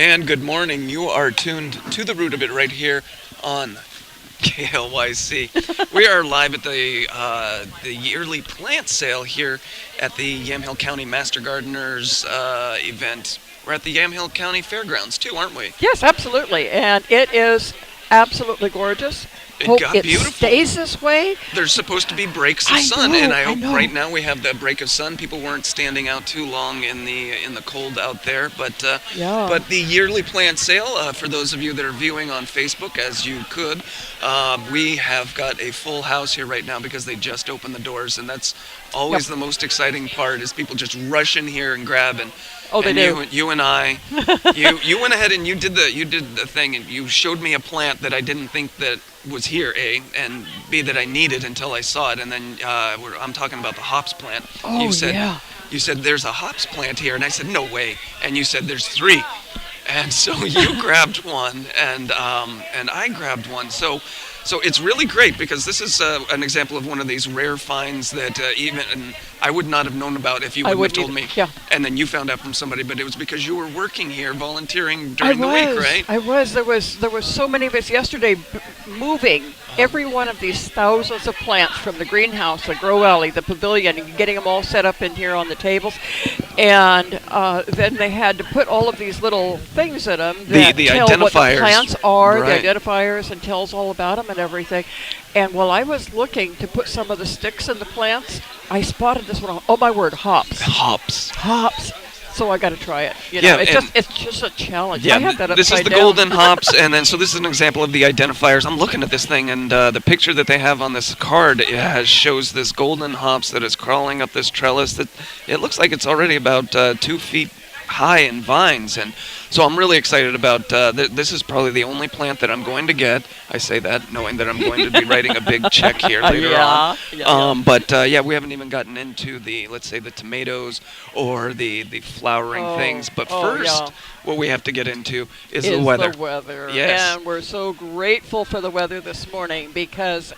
And good morning. You are tuned to the root of it right here on KLYC. We are live at the yearly plant sale here at the Yamhill County Master Gardeners event. We're at the Yamhill County Fairgrounds too, aren't we? Yes, absolutely. And it is absolutely gorgeous. It Hope got it beautiful. stays this way. There's supposed to be breaks of I sun, know, and I I hope know. right now we have that break of sun. People weren't standing out too long in the cold out there, but Yeah. but the yearly plant sale, for those of you that are viewing on Facebook, as you could, we have got a full house here right now because they just opened the doors, and that's always Yep. the most exciting part is people just rush in here and grab Oh, they and do. you and I, you went ahead and you did the thing, and you showed me a plant that I didn't think that was here, A, and B, that I needed until I saw it, and then I'm talking about the hops plant. Oh, You said, yeah. You said there's a hops plant here, and I said no way, and you said there's three, and so you grabbed one, and I grabbed one. So it's really great because this is an example of one of these rare finds that even I would not have known about if you I wouldn't have wouldn't told me. either. Yeah. And then you found out from somebody, but it was because you were working here, volunteering I during the week, right? I was. There was so many of us yesterday moving every one of these thousands of plants from the greenhouse, the grow alley, the pavilion, and getting them all set up in here on the tables. And then they had to put all of these little things in them that The tell what the identifiers. plants are, Right. the identifiers, and tells all about them and everything. And while I was looking to put some of the sticks in the plants, I spotted this one. Oh my word, hops. Hops. So I got to try it. You know, Yeah, it's just a challenge. Yeah, I had that this is upside the down. golden hops, and then so this is an example of the identifiers. I'm looking at this thing, and the picture that they have on this card shows this golden hops that is crawling up this trellis. That it looks like it's already about 2 feet high in vines, and so I'm really excited about. This is probably the only plant that I'm going to get. I say that knowing that I'm going to be writing a big check here later on. But we haven't even gotten into let's say the tomatoes or the flowering things. But first, what we have to get into is the weather. Yes. And we're so grateful for the weather this morning because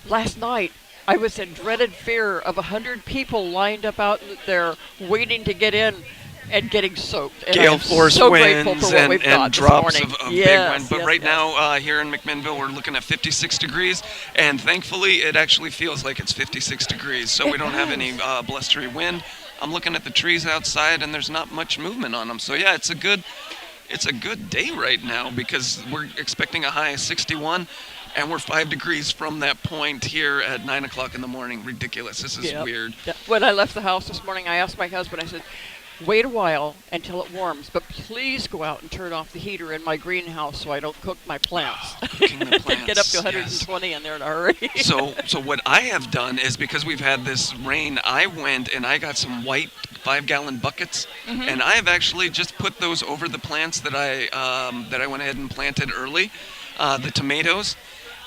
last night I was in dreaded fear of 100 people lined up out there waiting to get in and getting soaked. And Gale I'm force so winds grateful for what we've and got drops this of morning. big Yes, wind. But yes, right yes. now, here in McMinnville, we're looking at 56 degrees, and thankfully it actually feels like it's 56 degrees, so we don't have any blustery wind. I'm looking at the trees outside, and there's not much movement on them. So yeah, it's a good day right now because we're expecting a high of 61. And we're 5 degrees from that point here at 9 o'clock in the morning. Ridiculous. This is weird. Yeah. When I left the house this morning, I asked my husband, I said, wait a while until it warms, but please go out and turn off the heater in my greenhouse so I don't cook my plants. Cooking the plants. Get up to yes. 120 in there in a hurry. So what I have done is because we've had this rain, I went and I got some white 5-gallon buckets, and I have actually just put those over the plants that I went ahead and planted early, the tomatoes.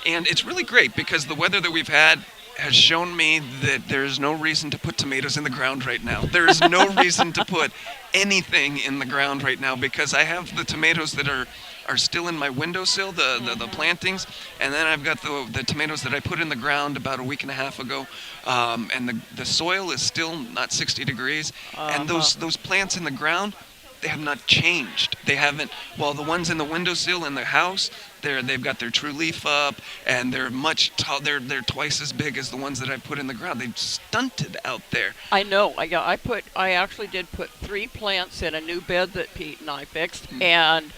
And it's really great because the weather that we've had has shown me that there's no reason to put tomatoes in the ground right now. There is no reason to put anything in the ground right now because I have the tomatoes that are still in my windowsill, the plantings, and then I've got the tomatoes that I put in the ground about a week and a half ago, and the soil is still not 60 degrees, and those plants in the ground, they have not changed. They haven't. Well, the ones in the windowsill in the house, they've got their true leaf up, and they're much tall. They're twice as big as the ones that I put in the ground. They've stunted out there. I know. I actually did put 3 plants in a new bed that Pete and I fixed, and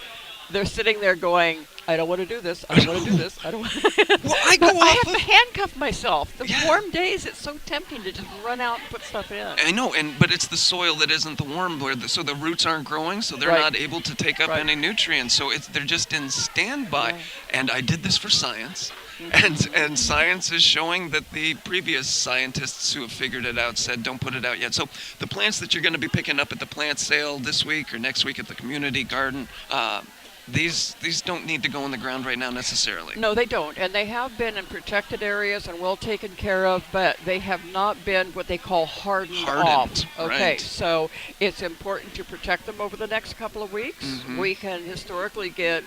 they're sitting there going, I don't want to do this. I don't want to do this. I don't want to. Well, I have to handcuff myself. The warm days, it's so tempting to just run out and put stuff in. I know, but it's the soil that isn't the warm, so the roots aren't growing, so they're not able to take up any nutrients. So they're just in standby. Right. And I did this for science, and science is showing that the previous scientists who have figured it out said don't put it out yet. So the plants that you're going to be picking up at the plant sale this week or next week at the community garden. These don't need to go in the ground right now necessarily. No, they don't. And they have been in protected areas and well taken care of, but they have not been what they call hardened off. Okay, right. So it's important to protect them over the next couple of weeks. We can historically get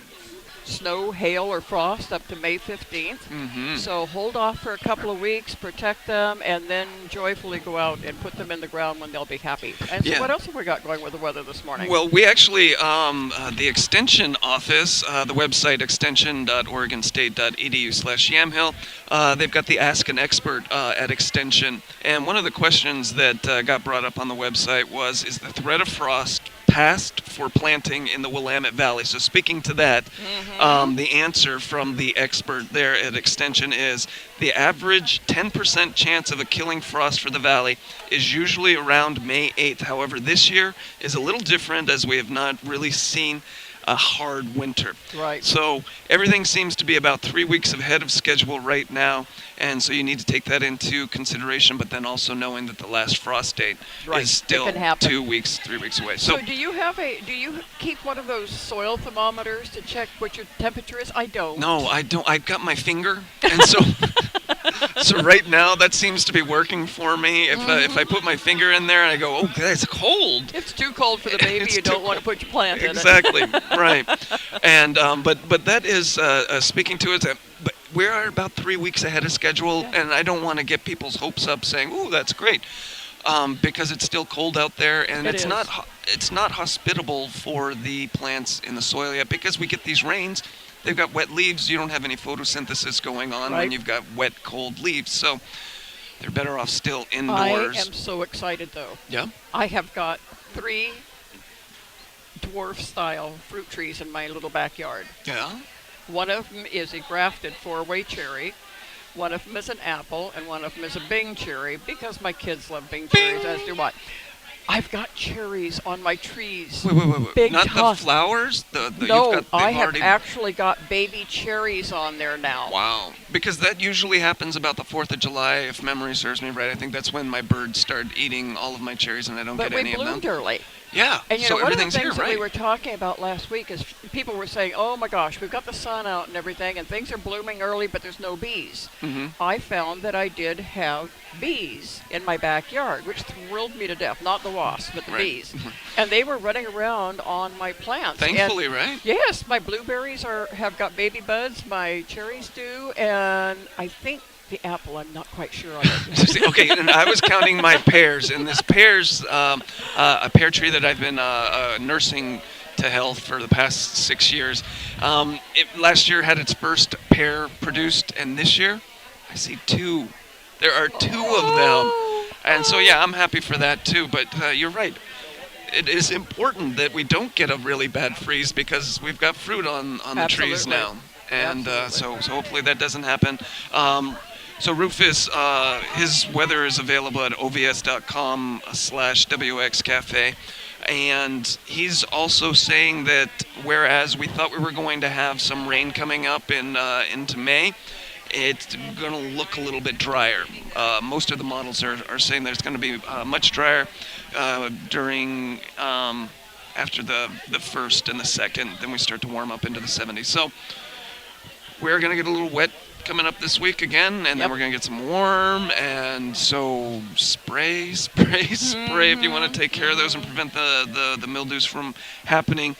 snow, hail, or frost up to May 15th. Mm-hmm. So hold off for a couple of weeks, protect them, and then joyfully go out and put them in the ground when they'll be happy. And so Yeah. what else have we got going with the weather this morning? Well, we actually, the Extension Office, the website extension.oregonstate.edu/Yamhill, they've got the Ask an Expert at Extension. And one of the questions that got brought up on the website was, is the threat of frost past for planting in the Willamette Valley? So speaking to that, the answer from the expert there at Extension is the average 10% chance of a killing frost for the valley is usually around May 8th. However, this year is a little different as we have not really seen a hard winter. Right. So everything seems to be about 3 weeks ahead of schedule right now, and so you need to take that into consideration, but then also knowing that the last frost date Right. is It still can happen. 2 weeks, 3 weeks away. So do you keep one of those soil thermometers to check what your temperature is? I don't. No, I don't. I've got my finger, and so so right now that seems to be working for me. If I put my finger in there and I go, oh, that's cold. It's too cold for the baby. It's You too don't want to cold. put your plant in it. Exactly, right. And but that is speaking to it. But we are about 3 weeks ahead of schedule, Yeah. and I don't want to get people's hopes up saying, "Ooh, that's great," because it's still cold out there, and It it's is. it's not hospitable for the plants in the soil yet because we get these rains. They've got wet leaves. You don't have any photosynthesis going on when Right. you've got wet, cold leaves. So they're better off still I indoors. am so excited, though. Yeah. I have got 3 dwarf-style fruit trees in my little backyard. Yeah. One of them is a grafted 4-way cherry. One of them is an apple, and one of them is a Bing cherry because my kids love Bing cherries, as do I. I've got cherries on my trees. Wait. Big Not tough. the flowers? No, they've I have already... actually got baby cherries on there now. Wow. Because that usually happens about the 4th of July, if memory serves me right. I think that's when my birds start eating all of my cherries and I don't But get we any of them. bloomed early. Yeah. And you so know, one of the everything's things here, that right? we were talking about last week is people were saying, oh my gosh, we've got the sun out and everything, and things are blooming early, but there's no bees. Mhm. I found that I did have bees in my backyard, which thrilled me to death. Not the wasps, but the Right. bees. And they were running around on my plants. And Thankfully, right? yes, my blueberries have got baby buds, my cherries do, and I think the apple, I'm not quite sure on it. Okay, and I was counting my pears, and this pear's a pear tree that I've been nursing to health for the past 6 years. It last year had its first pear produced, and this year I see 2. There are 2 of them, and so yeah, I'm happy for that too. But you're right. It is important that we don't get a really bad freeze because we've got fruit on the trees Absolutely. now, and Absolutely. so hopefully that doesn't happen. So Rufus, his weather is available at ovs.com/WX Cafe. And he's also saying that whereas we thought we were going to have some rain coming up into May, it's going to look a little bit drier. Most of the models are saying that it's going to be much drier during after the 1st and the 2nd. Then we start to warm up into the 70s. So we're going to get a little wet coming up this week again, and then Yep. we're going to get some warm, and so spray if you want to take care of those and prevent the mildews from happening.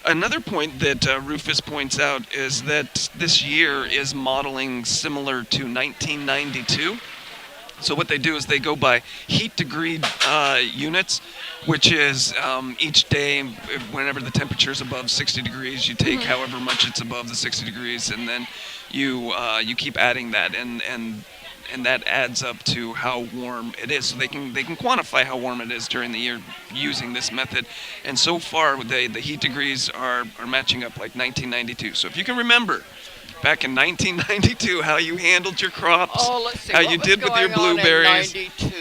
Another point that Rufus points out is that this year is modeling similar to 1992. So what they do is they go by heat degree units, which is each day, whenever the temperature is above 60 degrees, you take however much it's above the 60 degrees, and then you keep adding that, and that adds up to how warm it is. So they can quantify how warm it is during the year using this method. And so far, the heat degrees are matching up like 1992. So if you can remember back in 1992 how you handled your crops, Oh, let's see. how what you was did with your going on in blueberries. 92?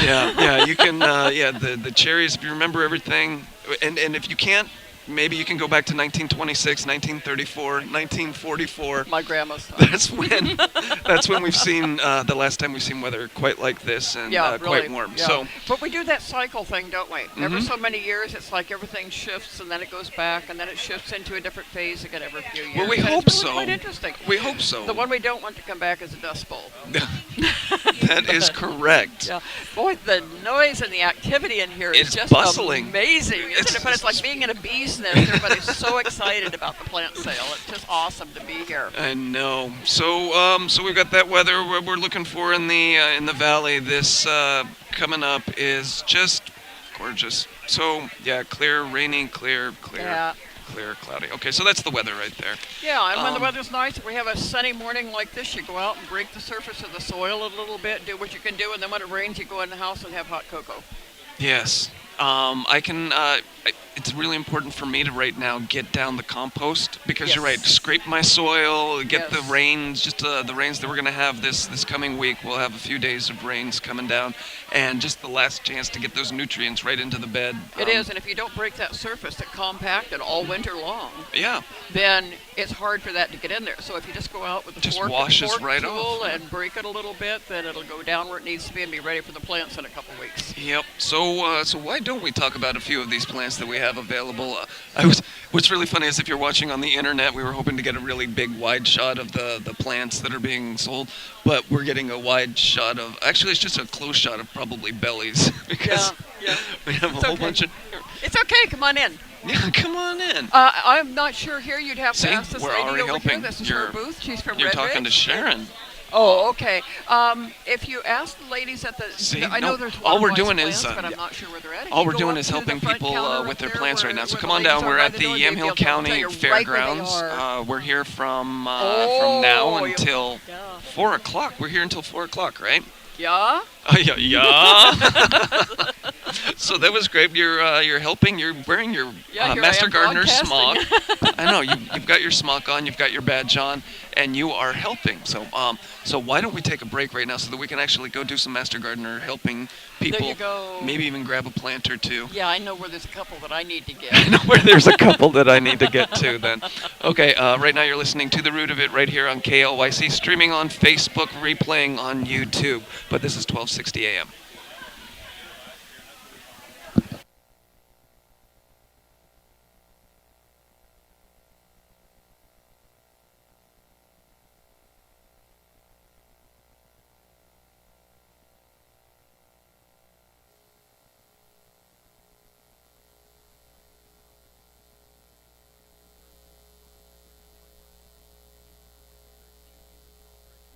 Yeah, you can. The cherries. If you remember everything, and if you can't, maybe you can go back to 1926, 1934, 1944. My grandma's time. That's when we've seen the last time we've seen weather quite like this and Yeah, quite really, warm. yeah. So But we do that cycle thing, don't we? Every Mhm. so many years, it's like everything shifts, and then it goes back, and then it shifts into a different phase again every few years. Well, we And hope it's really so. quite interesting. we hope so. The one we don't want to come back is a dust bowl. That is correct. Yeah, boy, the noise and the activity in here is It's just bustling. amazing, isn't It's- it? But it's like being in a bee's business. Everybody's so excited about the plant sale. It's just awesome to be here. I know. So we've got that weather we're looking for in the valley. This coming up is just gorgeous. So yeah, clear, rainy, clear, Yeah. clear, cloudy. Okay, so that's the weather right there. Yeah, and when the weather's nice, if we have a sunny morning like this, you go out and break the surface of the soil a little bit, do what you can do, and then when it rains, you go in the house and have hot cocoa. Yes. I can. It's really important for me to right now get down the compost because you're right. Yes. Scrape my soil, get Yes. the rains, just the rains that we're going to have this coming week. We'll have a few days of rains coming down, and just the last chance to get those nutrients right into the bed. It is, and if you don't break that surface that compacted all winter long, Yeah. then it's hard for that to get in there. So if you just go out with a Just fork, washes fork right tool off. and break it a little bit, then it'll go down where it needs to be and be ready for the plants in a couple weeks. Yep. So why don't we talk about a few of these plants that we have available? What's really funny is if you're watching on the internet, we were hoping to get a really big wide shot of the plants that are being sold, but we're getting a wide shot of. Actually, it's just a close shot of probably bellies because Yeah. we have It's a whole okay. bunch of. It's okay. Come on in. Yeah, come on in. I'm not sure here. You'd have See, to ask this we're lady already over helping. here. This is You're- her booth. She's from You're Red talking to Ridge. Sharon. Oh, okay. If you ask the ladies at the, See, I know no, there's all one we're of doing plants, is, but I'm not sure where they're at. If All you we're go doing up is to the helping front people counter with up their there plants right now. where So the come on ladies down. are We're by at the the door, they'd be Yamhill able to tell County you right where they Fairgrounds. are. We're here from Oh, now you- until Yeah. 4 o'clock. We're here until 4 o'clock, right? Yeah? Yeah. So that was great. You're helping. You're wearing your Yeah, here I Master am Gardener smock. broadcasting. I know you've got your smock on. You've got your badge on, and you are helping. So why don't we take a break right now so that we can actually go do some Master Gardener helping people. There you go. Maybe even grab a plant or two. Yeah, I know where there's a couple that I need to get. I know where there's a couple that I need to get to then. Okay, right now you're listening to The Root of It right here on KLYC, streaming on Facebook, replaying on YouTube. But this is 1260 AM.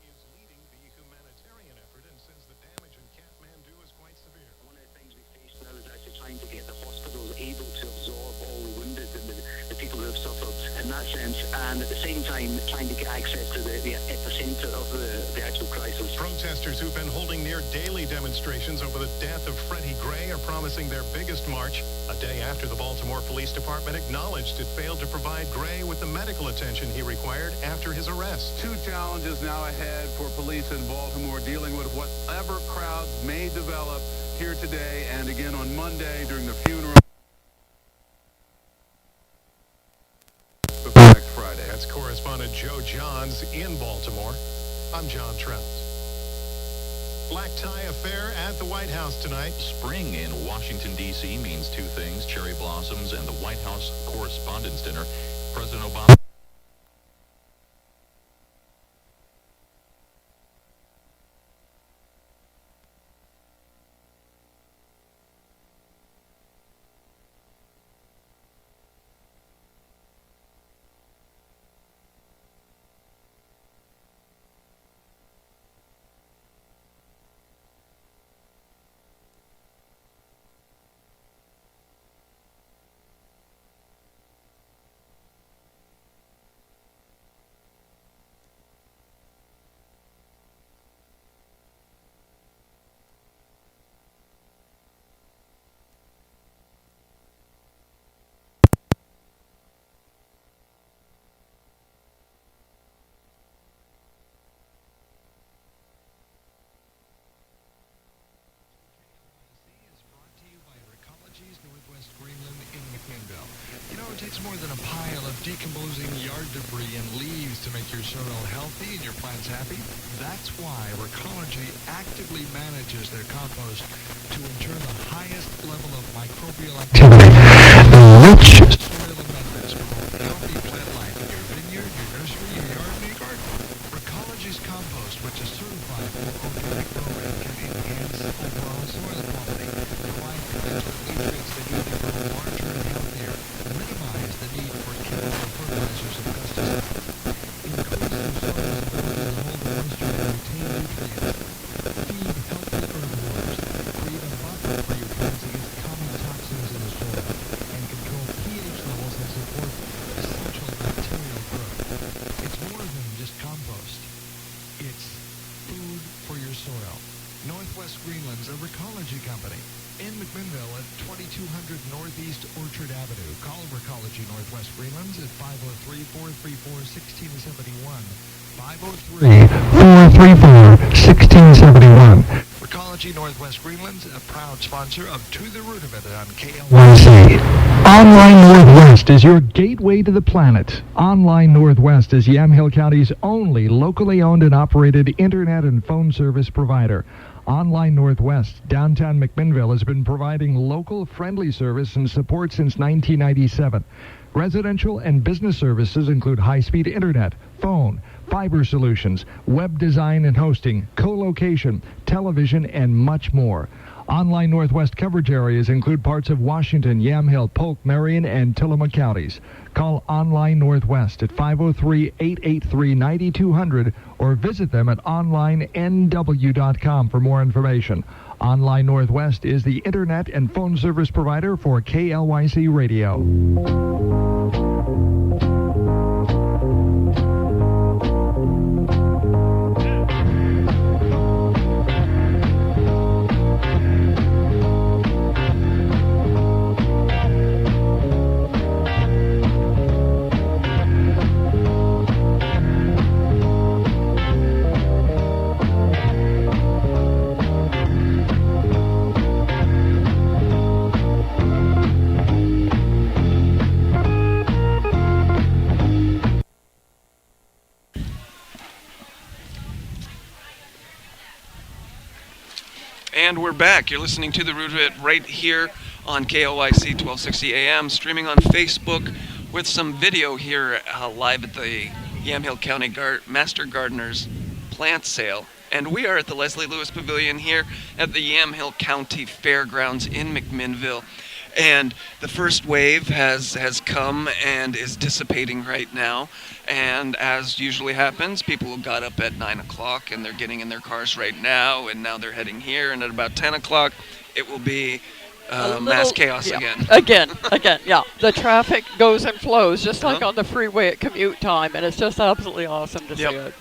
is leading the humanitarian effort, and says the damage in Kathmandu is quite severe. One of the things we face now is actually trying to get the hospitals able to absorb all the wounded and the people who have suffered in that sense, and at the same time trying to get access to the epicenter of the actual crisis. Protesters who've been holding near daily demonstrations over the death of Freddie Gray are promising their biggest march a day after the Baltimore Police Department acknowledged it failed to provide Gray with the medical attention he required after his arrest. Two challenges now ahead for police in Baltimore, dealing with whatever crowds may develop here today and again on Monday during the funeral before next Friday. That's correspondent Joe Johns in Baltimore. I'm John Trout. Black tie affair at the White House tonight. Spring in Washington, D.C. means two things: cherry blossoms and the White House Correspondents' Dinner. President Obama... is brought to you by Recology's Northwest Greenland in McMinnville. You know, it takes more than a pile of decomposing yard debris and leaves to make your soil healthy and your plants happy. That's why Recology actively manages their compost to ensure the highest level of microbial activity in soil and methods to promote healthy plant life in your vineyard, your nursery, your yard, and your garden. Recology's compost, which is certified for organic growing, can enhance overall soil quality, provide plants with nutrients they need to grow larger and healthier, minimize for your plants against common toxins in the soil and control pH levels that support essential bacterial growth. It's more than just compost. It's food for your soil. Northwest Greenland's a Recology company in McMinnville at 2200 Northeast Orchard Avenue. Call Recology Northwest Greenland's at 503-434-1671. 503-434-1671. Recology Northwest Greenland's a proud sponsor of To the Root of It on KLYC. Online Northwest is your gateway to the planet. Online Northwest is Yamhill County's only locally owned and operated internet and phone service provider. Online Northwest, downtown McMinnville, has been providing local friendly service and support since 1997. Residential and business services include high-speed internet, phone, fiber solutions, web design and hosting, co-location, television, and much more. Online Northwest coverage areas include parts of Washington, Yamhill, Polk, Marion, and Tillamook counties. Call Online Northwest at 503-883-9200 or visit them at onlinenw.com for more information. Online Northwest is the internet and phone service provider for KLYC Radio. And we're back. You're listening to The Root of It right here on KLYC 1260 AM, streaming on Facebook with some video here live at the Yamhill County Master Gardeners plant sale. And we are at the Leslie Lewis Pavilion here at the Yamhill County Fairgrounds in McMinnville. And the first wave has come and is dissipating right now. And as usually happens, people got up at 9 o'clock and they're getting in their cars right now. And now they're heading here. And at about 10 o'clock, it will be mass chaos again. Again, yeah. The traffic goes and flows just like on the freeway at commute time. And it's just absolutely awesome to see it.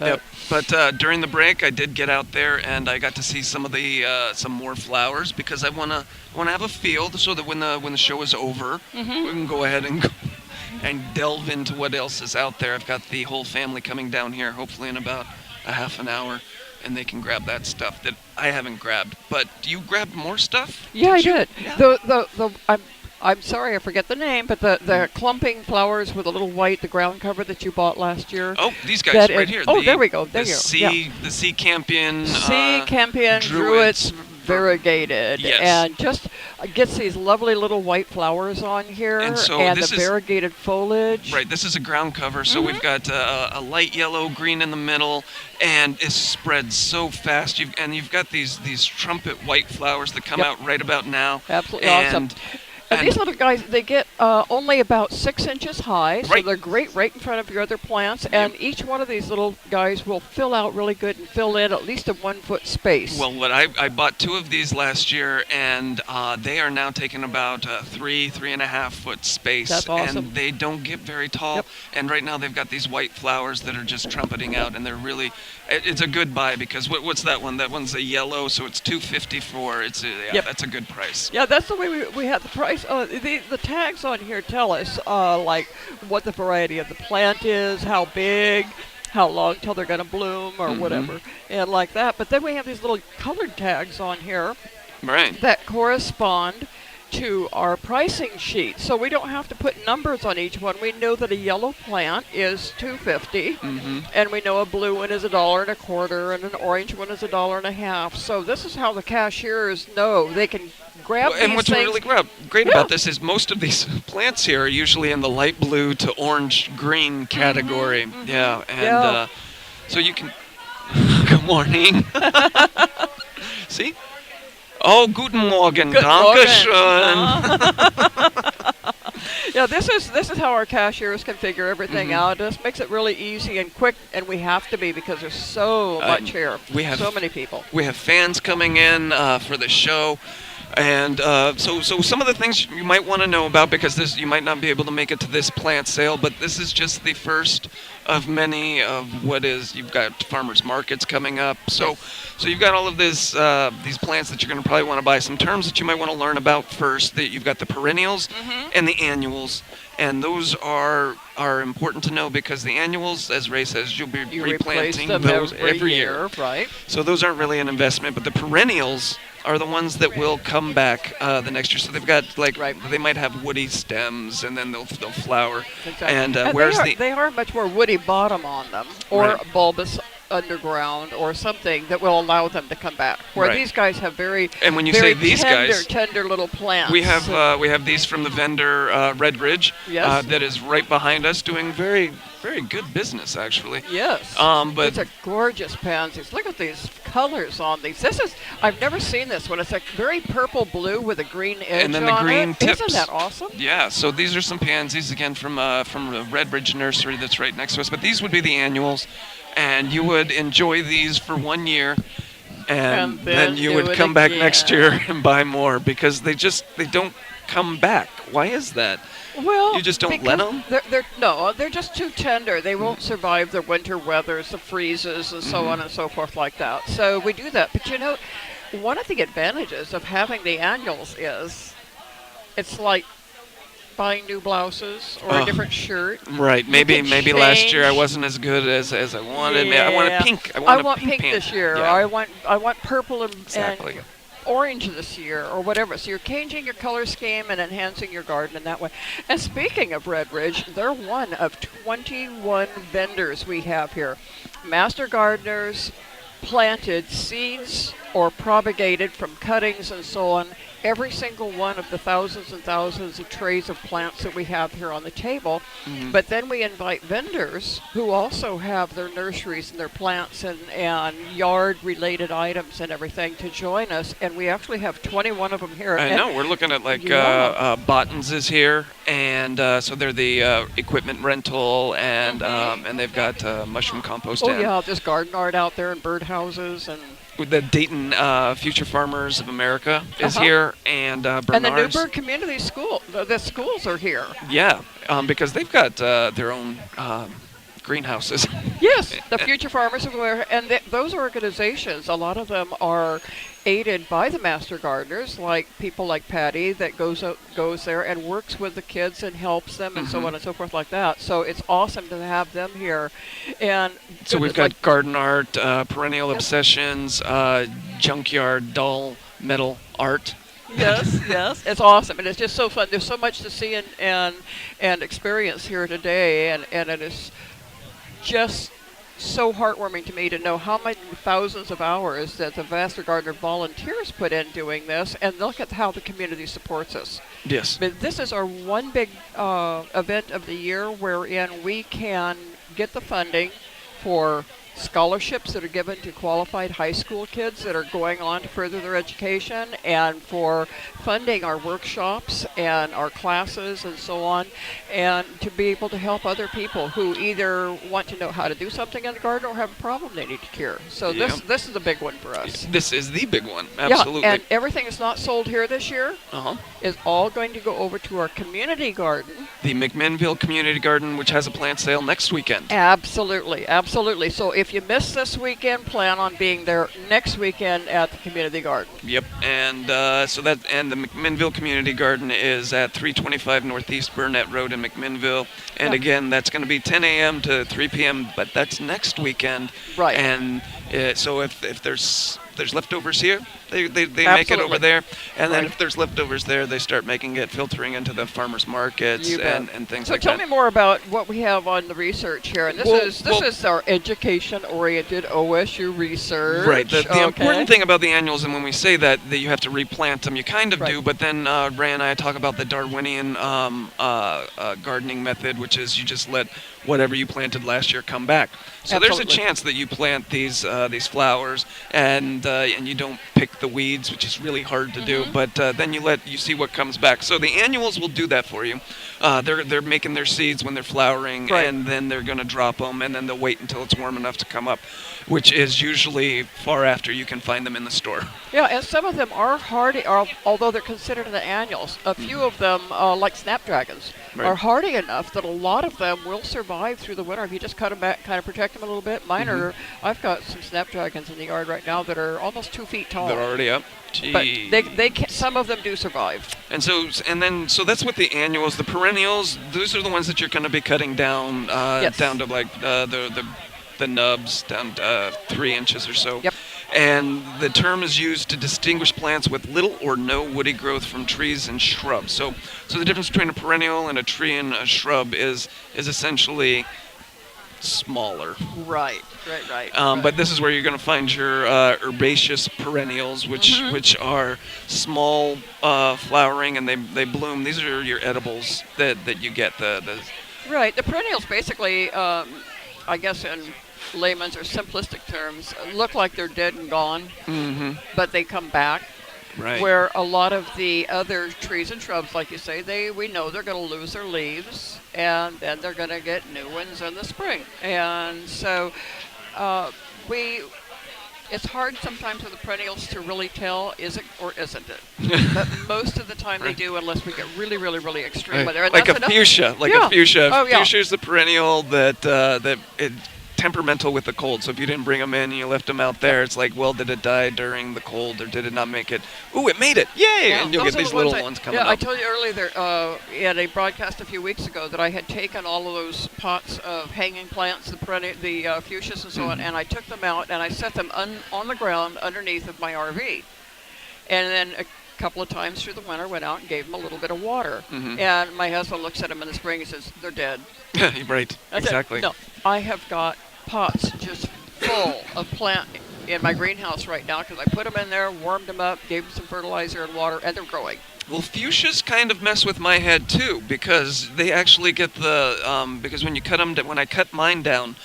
But during the break, I did get out there and I got to see some of the some more flowers because I wanna have a field so that when the show is over, we can go ahead and delve into what else is out there. I've got the whole family coming down here, hopefully in about a half an hour, and they can grab that stuff that I haven't grabbed. But do you grab more stuff? Yeah, I did. Yeah. I'm sorry, I forget the name, but the clumping flowers with a little white, the ground cover that you bought last year. Oh, these guys right here. Oh, there we go. There you go. The sea campion. Sea campion druids variegated, yes. And just gets these lovely little white flowers on here, and the variegated foliage. Right, this is a ground cover, so we've got a light yellow, green in the middle, and it spreads so fast. You've got these trumpet white flowers that come out right about now. Absolutely awesome. And these little guys, they get only about 6 inches high, so they're great right in front of your other plants. And each one of these little guys will fill out really good and fill in at least a 1 foot space. Well, I bought 2 of these last year, and they are now taking about 3.5 foot space. That's awesome. And they don't get very tall. Yep. And right now they've got these white flowers that are just trumpeting out, and they're really, it's a good buy because what's that one? That one's a yellow, so it's $2.54. That's a good price. Yeah, that's the way we had the price. The tags on here tell us like what the variety of the plant is, how big, how long till they're going to bloom or whatever, and like that. But then we have these little colored tags on here that correspond to our pricing sheet. So we don't have to put numbers on each one. We know that a yellow plant is $2.50, and we know a blue one is $1.25, and an orange one is $1.50. So this is how the cashiers know they can grab these and what's things. really great about this is most of these plants here are usually in the light blue to orange green category. So you can. Good morning. See. Oh, guten Morgen. Dankeschön. Yeah, this is how our cashiers can figure everything Mhm. out. It just makes it really easy and quick, and we have to be because there's so much here. we have so many people. We have fans coming in for the show. And so some of the things you might want to know about, because you might not be able to make it to this plant sale, but this is just the first of many of what is. You've got farmers markets coming up, so you've got all of these plants that you're going to probably want to buy. Some terms that you might want to learn about first. That you've got the perennials and the annuals, and those are important to know because the annuals, as Ray says, you'll be You replace replanting them those every year, right? So those aren't really an investment, but the perennials are the ones that will come back the next year. So they've got they might have woody stems, and then they'll flower. Exactly. And And whereas they are much more woody bottom on them, or Right. bulbous underground, or something that will allow them to come back. Where Right. these guys have very And when you very say these tender, guys, tender little plants. we have these from the vendor Red Ridge Yes. that is right behind us, doing very good business actually. Yes. But These are gorgeous pansies. Look at these colors on these. I've never seen this one. It's like very purple blue with a green edge and then the on green it. tips. Isn't that awesome? Yeah, so these are some pansies again from the Red Ridge Nursery that's right next to us. But these would be the annuals, and you would enjoy these for 1 year, and then you do would it come back next again. year and buy more because they don't come back. Why is that? Well, You just don't let 'em? They're just too tender. They won't survive the winter weathers, the freezes, and so on and so forth like that. So we do that. But one of the advantages of having the annuals is it's like buying new blouses or a Oh. different shirt. Right, maybe can last year I change. wasn't as good as I wanted. I wanted pink. I I want want a pink this year. Yeah. I want purple and Exactly. orange this year or whatever. So you're changing your color scheme and enhancing your garden in that way. And speaking of Red Ridge, they're one of 21 vendors we have here. Master gardeners planted seeds or propagated from cuttings and so on every single one of the thousands and thousands of trays of plants that we have here on the table. But then we invite vendors who also have their nurseries and their plants and yard related items and everything to join us, and we actually have 21 of them here. I And know, we're looking at Yeah. Bottons is here, and so they're the equipment rental, and they've got mushroom compost. oh and yeah, there's garden art out there and birdhouses and the Dayton Future Farmers of America is Uh-huh. here, and Bernard's. and the Newburgh Community School. The schools are here. Yeah, because they've got their own greenhouses. Yes, the Future Farmers of America, and those organizations, a lot of them are aided by the master gardeners, like people like Patty that goes there and works with the kids and helps them and so on and so forth like that. So it's awesome to have them here. And So we've goodness, got garden art, perennial obsessions, junkyard dull metal art. yes, it's awesome, and it's just so fun. There's so much to see and experience here today, and it is just so heartwarming to me to know how many thousands of hours that the Master Gardener volunteers put in doing this, and look at how the community supports us. Yes. But this is our one big event of the year wherein we can get the funding for scholarships that are given to qualified high school kids that are going on to further their education, and for funding our workshops and our classes and so on, and to be able to help other people who either want to know how to do something in the garden or have a problem they need to cure. So Yeah. this is a big one for us. This is the big one. Absolutely. Yeah, and everything that's not sold here this year Uh-huh. is all going to go over to our community garden. The McMinnville Community Garden, which has a plant sale next weekend. Absolutely, absolutely. So if you miss this weekend, plan on being there next weekend at the community garden. Yep, and the McMinnville Community Garden is at 325 Northeast Burnett Road in McMinnville, and Yeah. again, that's going to be 10 a.m. to 3 p.m. But that's next weekend, Right. And so if there's leftovers here, they make it Absolutely. over there, and then Right. if there's leftovers there, they start making it filtering into the farmers markets You bet. and things So like tell that. me more about what we have on the research here. And this is our education-oriented OSU research. Right. The Okay. important thing about the annuals, and when we say that you have to replant them, you kind of Right. do, but then Ray and I talk about the Darwinian gardening method, which is you just let whatever you planted last year come back. So there's a Absolutely. chance that you plant these flowers and you don't pick the weeds, which is really hard to do. But then you see what comes back. So the annuals will do that for you. They're making their seeds when they're flowering, Right. and then they're going to drop them, and then they'll wait until it's warm enough to come up, which is usually far after you can find them in the store. Yeah, and some of them are hardy, although they're considered the annuals. A few of them, like snapdragons, Right. are hardy enough that a lot of them will survive through the winter if you just cut them back, kind of protect them a little bit. Mine are. I've got some snapdragons in the yard right now that are almost 2 feet tall. They're already up. But Gee. they can, some of them do survive. And so that's what the annuals, the perennials. Those are the ones that you're going to be cutting down Yes. down to like the nubs down to 3 inches or so. Yep. And the term is used to distinguish plants with little or no woody growth from trees and shrubs. So the difference between a perennial and a tree and a shrub is essentially smaller. Right. Right. But this is where you're going to find your herbaceous perennials, which are small flowering, and they bloom. These are your edibles that you get. Right. The perennials basically, I guess in layman's or simplistic terms, look like they're dead and gone, but they come back. Right. Where a lot of the other trees and shrubs, like you say, we know they're going to lose their leaves, and then they're going to get new ones in the spring. And so it's hard sometimes with the perennials to really tell, is it or isn't it? But most of the time they do, unless we get really, really, really extreme weather. And Like that's a enough. fuchsia, Yeah. a fuchsia. Oh, yeah. Fuchsia is the perennial that temperamental with the cold. So if you didn't bring them in and you left them out there, it's like, well, did it die during the cold or did it not make it? Ooh, it made it! Yay! Yeah, And you'll those get are these the little ones ones coming Yeah, up. I told you earlier in a broadcast a few weeks ago that I had taken all of those pots of hanging plants, the fuchsias and so on, and I took them out and I set them on the ground underneath of my RV. And then a couple of times through the winter went out and gave them a little bit of water. And my husband looks at them in the spring and says, they're dead. Right, I said, exactly. no, I have got pots just full of plant in my greenhouse right now because I put them in there, warmed them up, gave them some fertilizer and water, and they're growing. Well, fuchsias kind of mess with my head too because they actually get because when I cut mine down,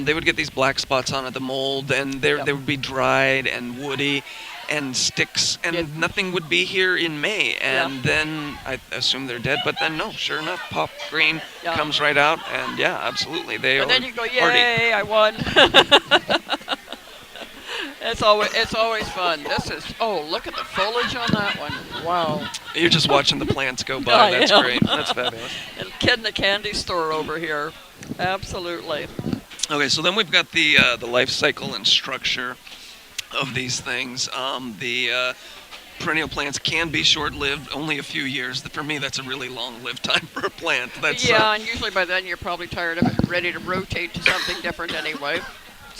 they would get these black spots on it, the mold, and they would be dried and woody and sticks, and nothing would be here in May. And then I assume they're dead, but then no, sure enough, pop green comes right out, and yeah, absolutely, they are And then you go, hardy. yay, I won. It's always fun. Look at the foliage on that one. Wow. You're just watching the plants go by. I That's am. great. That's fabulous. And kid in the candy store over here. Absolutely. Okay, so then we've got the life cycle and structure of these things. The perennial plants can be short-lived, only a few years. For me, that's a really long live time for a plant. That's And usually by then you're probably tired of it and ready to rotate to something different anyway.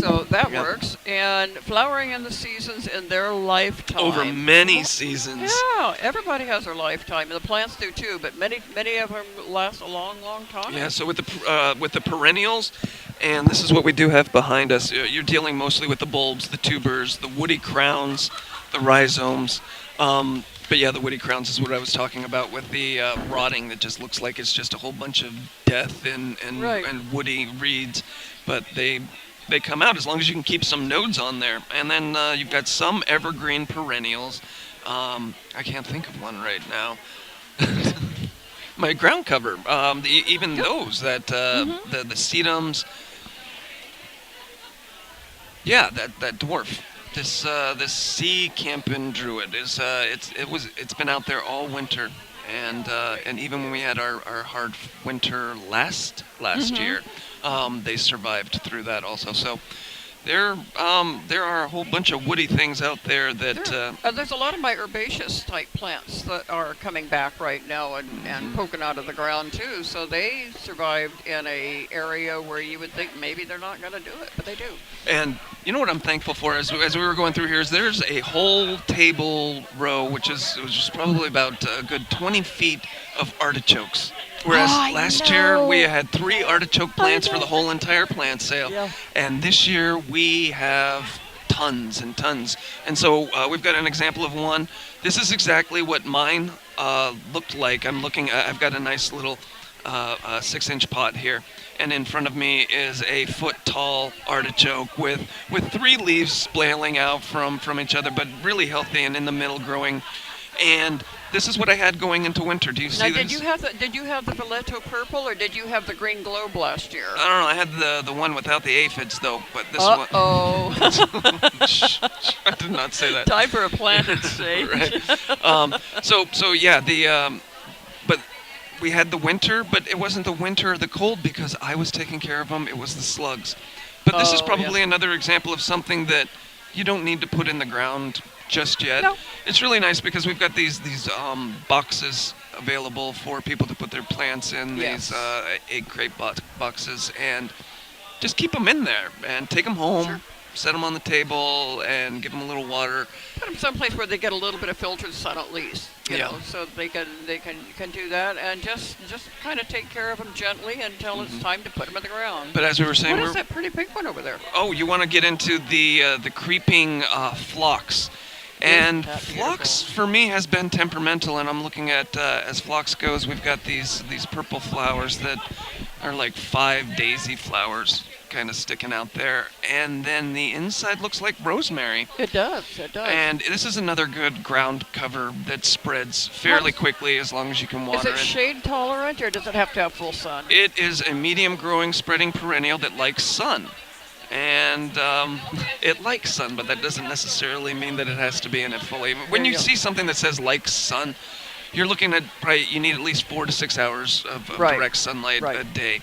So that works. And flowering in the seasons in their lifetime. over many seasons. Yeah, everybody has their lifetime, and the plants do too. But many of them last a long, long time. Yeah, so with the perennials, and this is what we do have behind us. You're dealing mostly with the bulbs, the tubers, the woody crowns, the rhizomes. But yeah, the woody crowns is what I was talking about with the rotting that just looks like it's just a whole bunch of death and woody reeds. But they come out as long as you can keep some nodes on there. And then you've got some evergreen perennials. I can't think of one right now. My ground cover, those that the sedums. Yeah, that dwarf. This sea campan druid is it's been out there all winter, and even when we had our hard winter last year, they survived through that also. So there are a whole bunch of woody things out there that there's a lot of my herbaceous type plants that are coming back right now and poking out of the ground too. So they survived in a area where you would think maybe they're not going to do it, but they do. And you know what I'm thankful for as we were going through here is there's a whole table row, which was just probably about a good 20 feet of artichokes. Whereas last year we had 3 artichoke plants for the whole entire plant sale. Yeah. And this year we have tons and tons. And so we've got an example of one. This is exactly what mine looked like. I've got a nice little a 6-inch pot here, and in front of me is a foot-tall artichoke with 3 leaves splaying out from each other, but really healthy and in the middle growing. And this is what I had going into winter. Do you see Now, this? did you have the Valeto purple, or did you have the green globe last year? I don't know. I had the one without the aphids though, but this one. Oh. I did not say that. Time for a planted stage. Right. So yeah, but we had the winter, but it wasn't the winter or the cold because I was taking care of them. It was the slugs. But this is probably another example of something that you don't need to put in the ground just yet. No. It's really nice because we've got these boxes available for people to put their plants in, Yes. these egg crate boxes, and just keep them in there and take them home. Sure. Set them on the table and give them a little water. Put them someplace where they get a little bit of filtered sun at least, you Yeah. know, so they can do that, and just kind of take care of them gently until it's time to put them in the ground. But as we were saying, What is that pretty pink one over there? oh, you want to get into the creeping phlox. And that phlox beautiful? for me has been temperamental, and I'm looking at as phlox goes, we've got these purple flowers that are like 5 daisy flowers kind of sticking out there, and then the inside looks like rosemary. It does. And this is another good ground cover that spreads fairly quickly as long as you can Is water it shade tolerant, or does it have to have full sun? It is a medium growing spreading perennial that likes sun. And it likes sun, but that doesn't necessarily mean that it has to be in it fully. When There you you go. see something that says likes sun, you're looking at probably you need at least 4 to 6 hours of Right. direct sunlight Right. a day.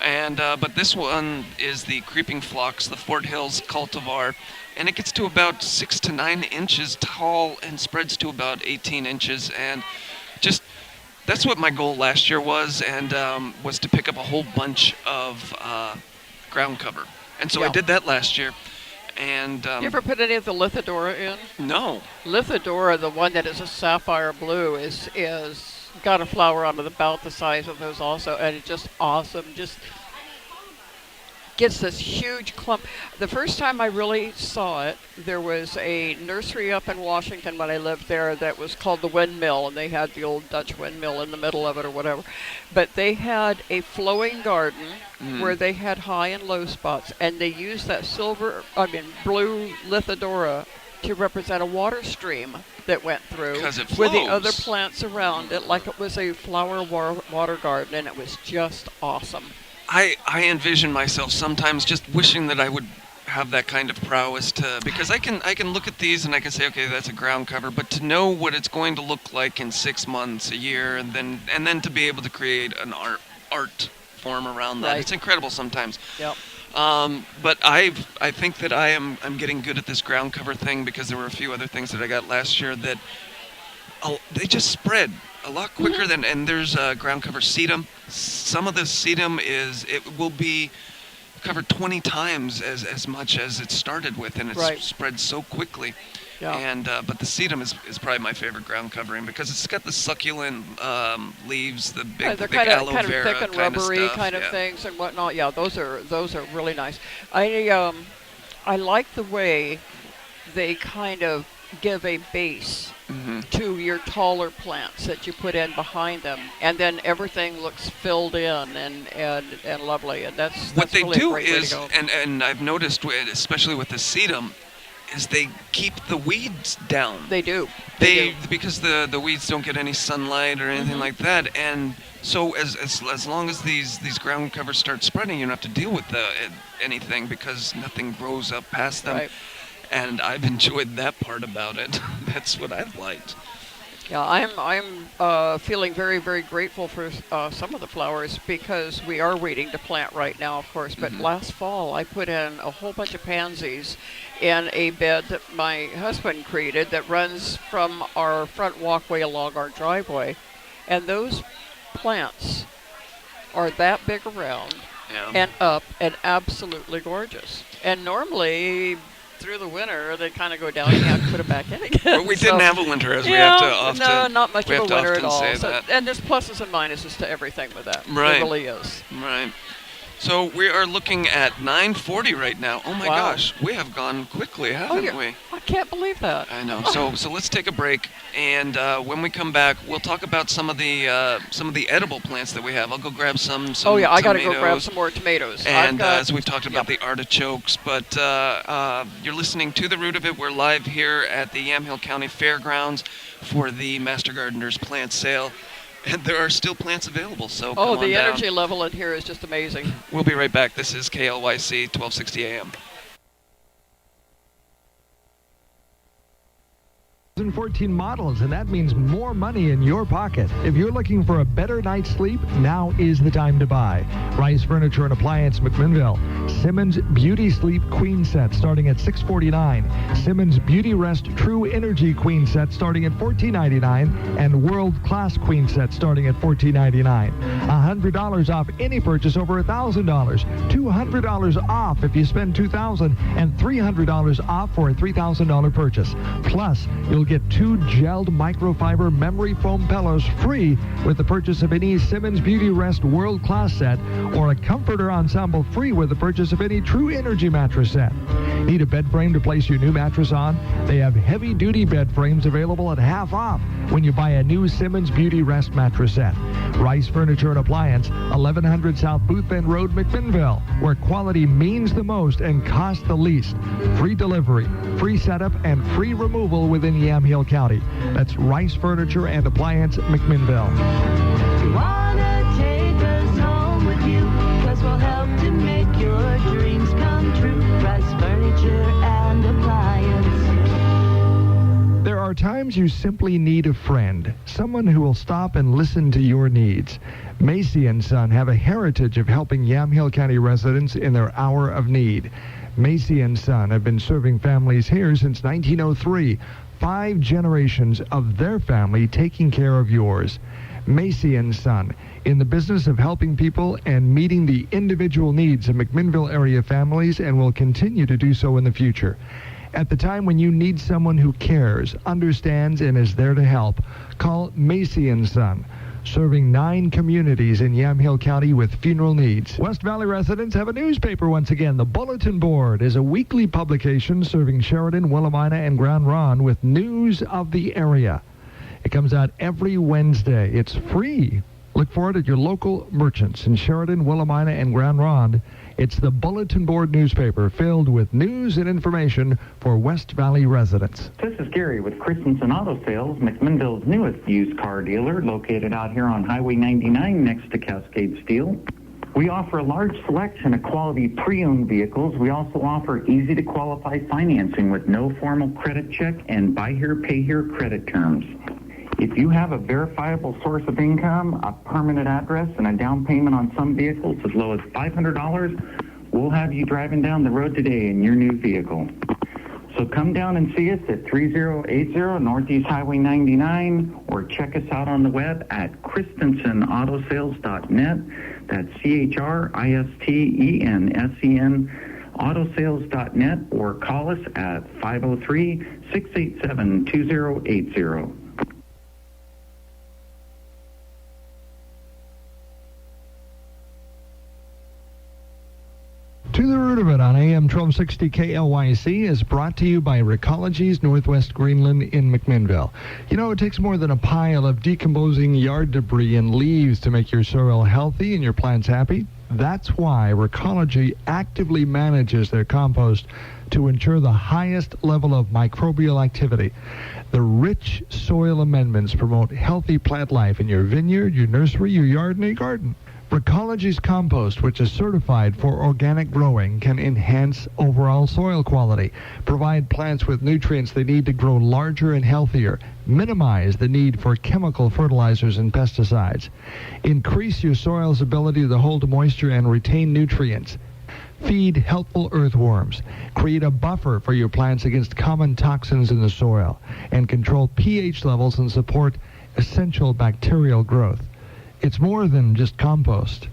And but this one is the creeping phlox, the Fort Hills cultivar, and it gets to about 6 to 9 inches tall and spreads to about 18 inches. And just that's what my goal last year was, and was to pick up a whole bunch of ground cover. And so I Yeah. did that last year. And You ever put any of the Lithidora in? no, Lithidora, the one that is a sapphire blue, is got a flower on it about the size of those also, and it's just awesome. Just gets this huge clump. The first time I really saw it, there was a nursery up in Washington when I lived there that was called the Windmill, and they had the old Dutch windmill in the middle of it or whatever. But they had a flowing garden where they had high and low spots, and they used that blue Lithidora to represent a water stream that went through 'Cause it with the other flows. plants around it, like it was a flower water garden, and it was just awesome. I envision myself sometimes just wishing that I would have that kind of prowess because I can look at these and I can say, okay, that's a ground cover, but to know what it's going to look like in 6 months, a year, and then to be able to create an art form around that, Right. it's incredible sometimes. Yep. But I think that I'm getting good at this ground cover thing because there were a few other things that I got last year that they just spread a lot quicker than, and there's ground cover sedum. Some of the sedum it will be covered 20 times as much as it started with, and it's Right. spread so quickly. Yeah. And but the sedum is probably my favorite ground covering because it's got the succulent leaves, the big, They're big kind aloe of vera thick and kind rubbery of stuff. kind of yeah. things and whatnot. Yeah, those are really nice. I like the way they kind of give a base to your taller plants that you put in behind them, and then everything looks filled in and lovely. And that's What they really a do great way to is, go. and I've noticed, especially with the sedum, is they keep the weeds down. They do. Because the weeds don't get any sunlight or anything like that, and so as long as these ground covers start spreading, you don't have to deal with anything because nothing grows up past them. Right. And I've enjoyed that part about it. That's what I've liked. Yeah, I'm feeling very, very grateful for some of the flowers because we are waiting to plant right now, of course. But last fall, I put in a whole bunch of pansies in a bed that my husband created that runs from our front walkway along our driveway. And those plants are that big around Yeah. and up and absolutely gorgeous. And normally, through the winter, they kind of go down and you have to put them back in again. Well, we So- didn't have a winter, as we yeah, have to often. no, not much we of have a to winter at often all. say So, that. and there's pluses and minuses to everything with that. Right. There really is. Right. So we are looking at 9:40 right now. Oh my Wow. gosh, we have gone quickly, haven't we? I can't believe that. I know. So let's take a break, and when we come back, we'll talk about some of the edible plants that we have. I'll go grab some Oh yeah, I got to go grab tomatoes. some more tomatoes. And I've got- as we've talked about the artichokes, but you're listening to The Root of It. We're live here at the Yamhill County Fairgrounds for the Master Gardener's plant sale. And there are still plants available, so come on the down. energy level in here is just amazing. We'll be right back. This is KLYC 1260 AM. 2014 models, and that means more money in your pocket. If you're looking for a better night's sleep, now is the time to buy. Rice Furniture and Appliance, McMinnville. Simmons Beauty Sleep Queen Set starting at $649. Simmons Beauty Rest True Energy Queen Set starting at $14.99. And World Class Queen Set starting at $14.99. $100 off any purchase over $1,000. $200 off if you spend $2,000, and $300 off for a $3,000 purchase. Plus, you'll get 2 gelled microfiber memory foam pillows free with the purchase of any Simmons Beauty Rest World Class set, or a comforter ensemble free with the purchase of any True Energy mattress set. Need a bed frame to place your new mattress on? They have heavy-duty bed frames available at half off when you buy a new Simmons Beauty Rest mattress set. Rice Furniture and Appliance, 1100 South Boothbend Road, McMinnville, where quality means the most and costs the least. Free delivery, free setup, and free removal within Yamhill County. That's Rice Furniture and Appliance, McMinnville. You wanna take us home with you, 'cause we'll help to make your dreams come true. Rice Furniture and Appliance. There are times you simply need a friend, someone who will stop and listen to your needs. Macy & Son have a heritage of helping Yamhill County residents in their hour of need. Macy & Son have been serving families here since 1903. 5 generations of their family taking care of yours. Macy & Son, in the business of helping people and meeting the individual needs of McMinnville area families, and will continue to do so in the future. At the time when you need someone who cares, understands, and is there to help, call Macy & Son. Serving 9 communities in Yamhill County with funeral needs. West Valley residents have a newspaper once again. The Bulletin Board is a weekly publication serving Sheridan, Willamina, and Grand Ronde with news of the area. It comes out every Wednesday. It's free. Look for it at your local merchants in Sheridan, Willamina, and Grand Ronde. It's the Bulletin Board newspaper filled with news and information for West Valley residents. This is Gary with Christensen Auto Sales, McMinnville's newest used car dealer, located out here on Highway 99 next to Cascade Steel. We offer a large selection of quality pre-owned vehicles. We also offer easy-to-qualify financing with no formal credit check and buy-here, pay-here credit terms. If you have a verifiable source of income, a permanent address, and a down payment on some vehicles as low as $500, we'll have you driving down the road today in your new vehicle. So come down and see us at 3080 Northeast Highway 99, or check us out on the web at christensenautosales.net. That's CHRISTENSEN autosales.net, or call us at 503-687-2080. To the Root of It on AM 1260 KLYC is brought to you by Recology's Northwest Greenland in McMinnville. You know, it takes more than a pile of decomposing yard debris and leaves to make your soil healthy and your plants happy. That's why Recology actively manages their compost to ensure the highest level of microbial activity. The rich soil amendments promote healthy plant life in your vineyard, your nursery, your yard, and your garden. Recology's compost, which is certified for organic growing, can enhance overall soil quality, provide plants with nutrients they need to grow larger and healthier, minimize the need for chemical fertilizers and pesticides, increase your soil's ability to hold moisture and retain nutrients, feed helpful earthworms, create a buffer for your plants against common toxins in the soil, and control pH levels and support essential bacterial growth. It's more than just compost.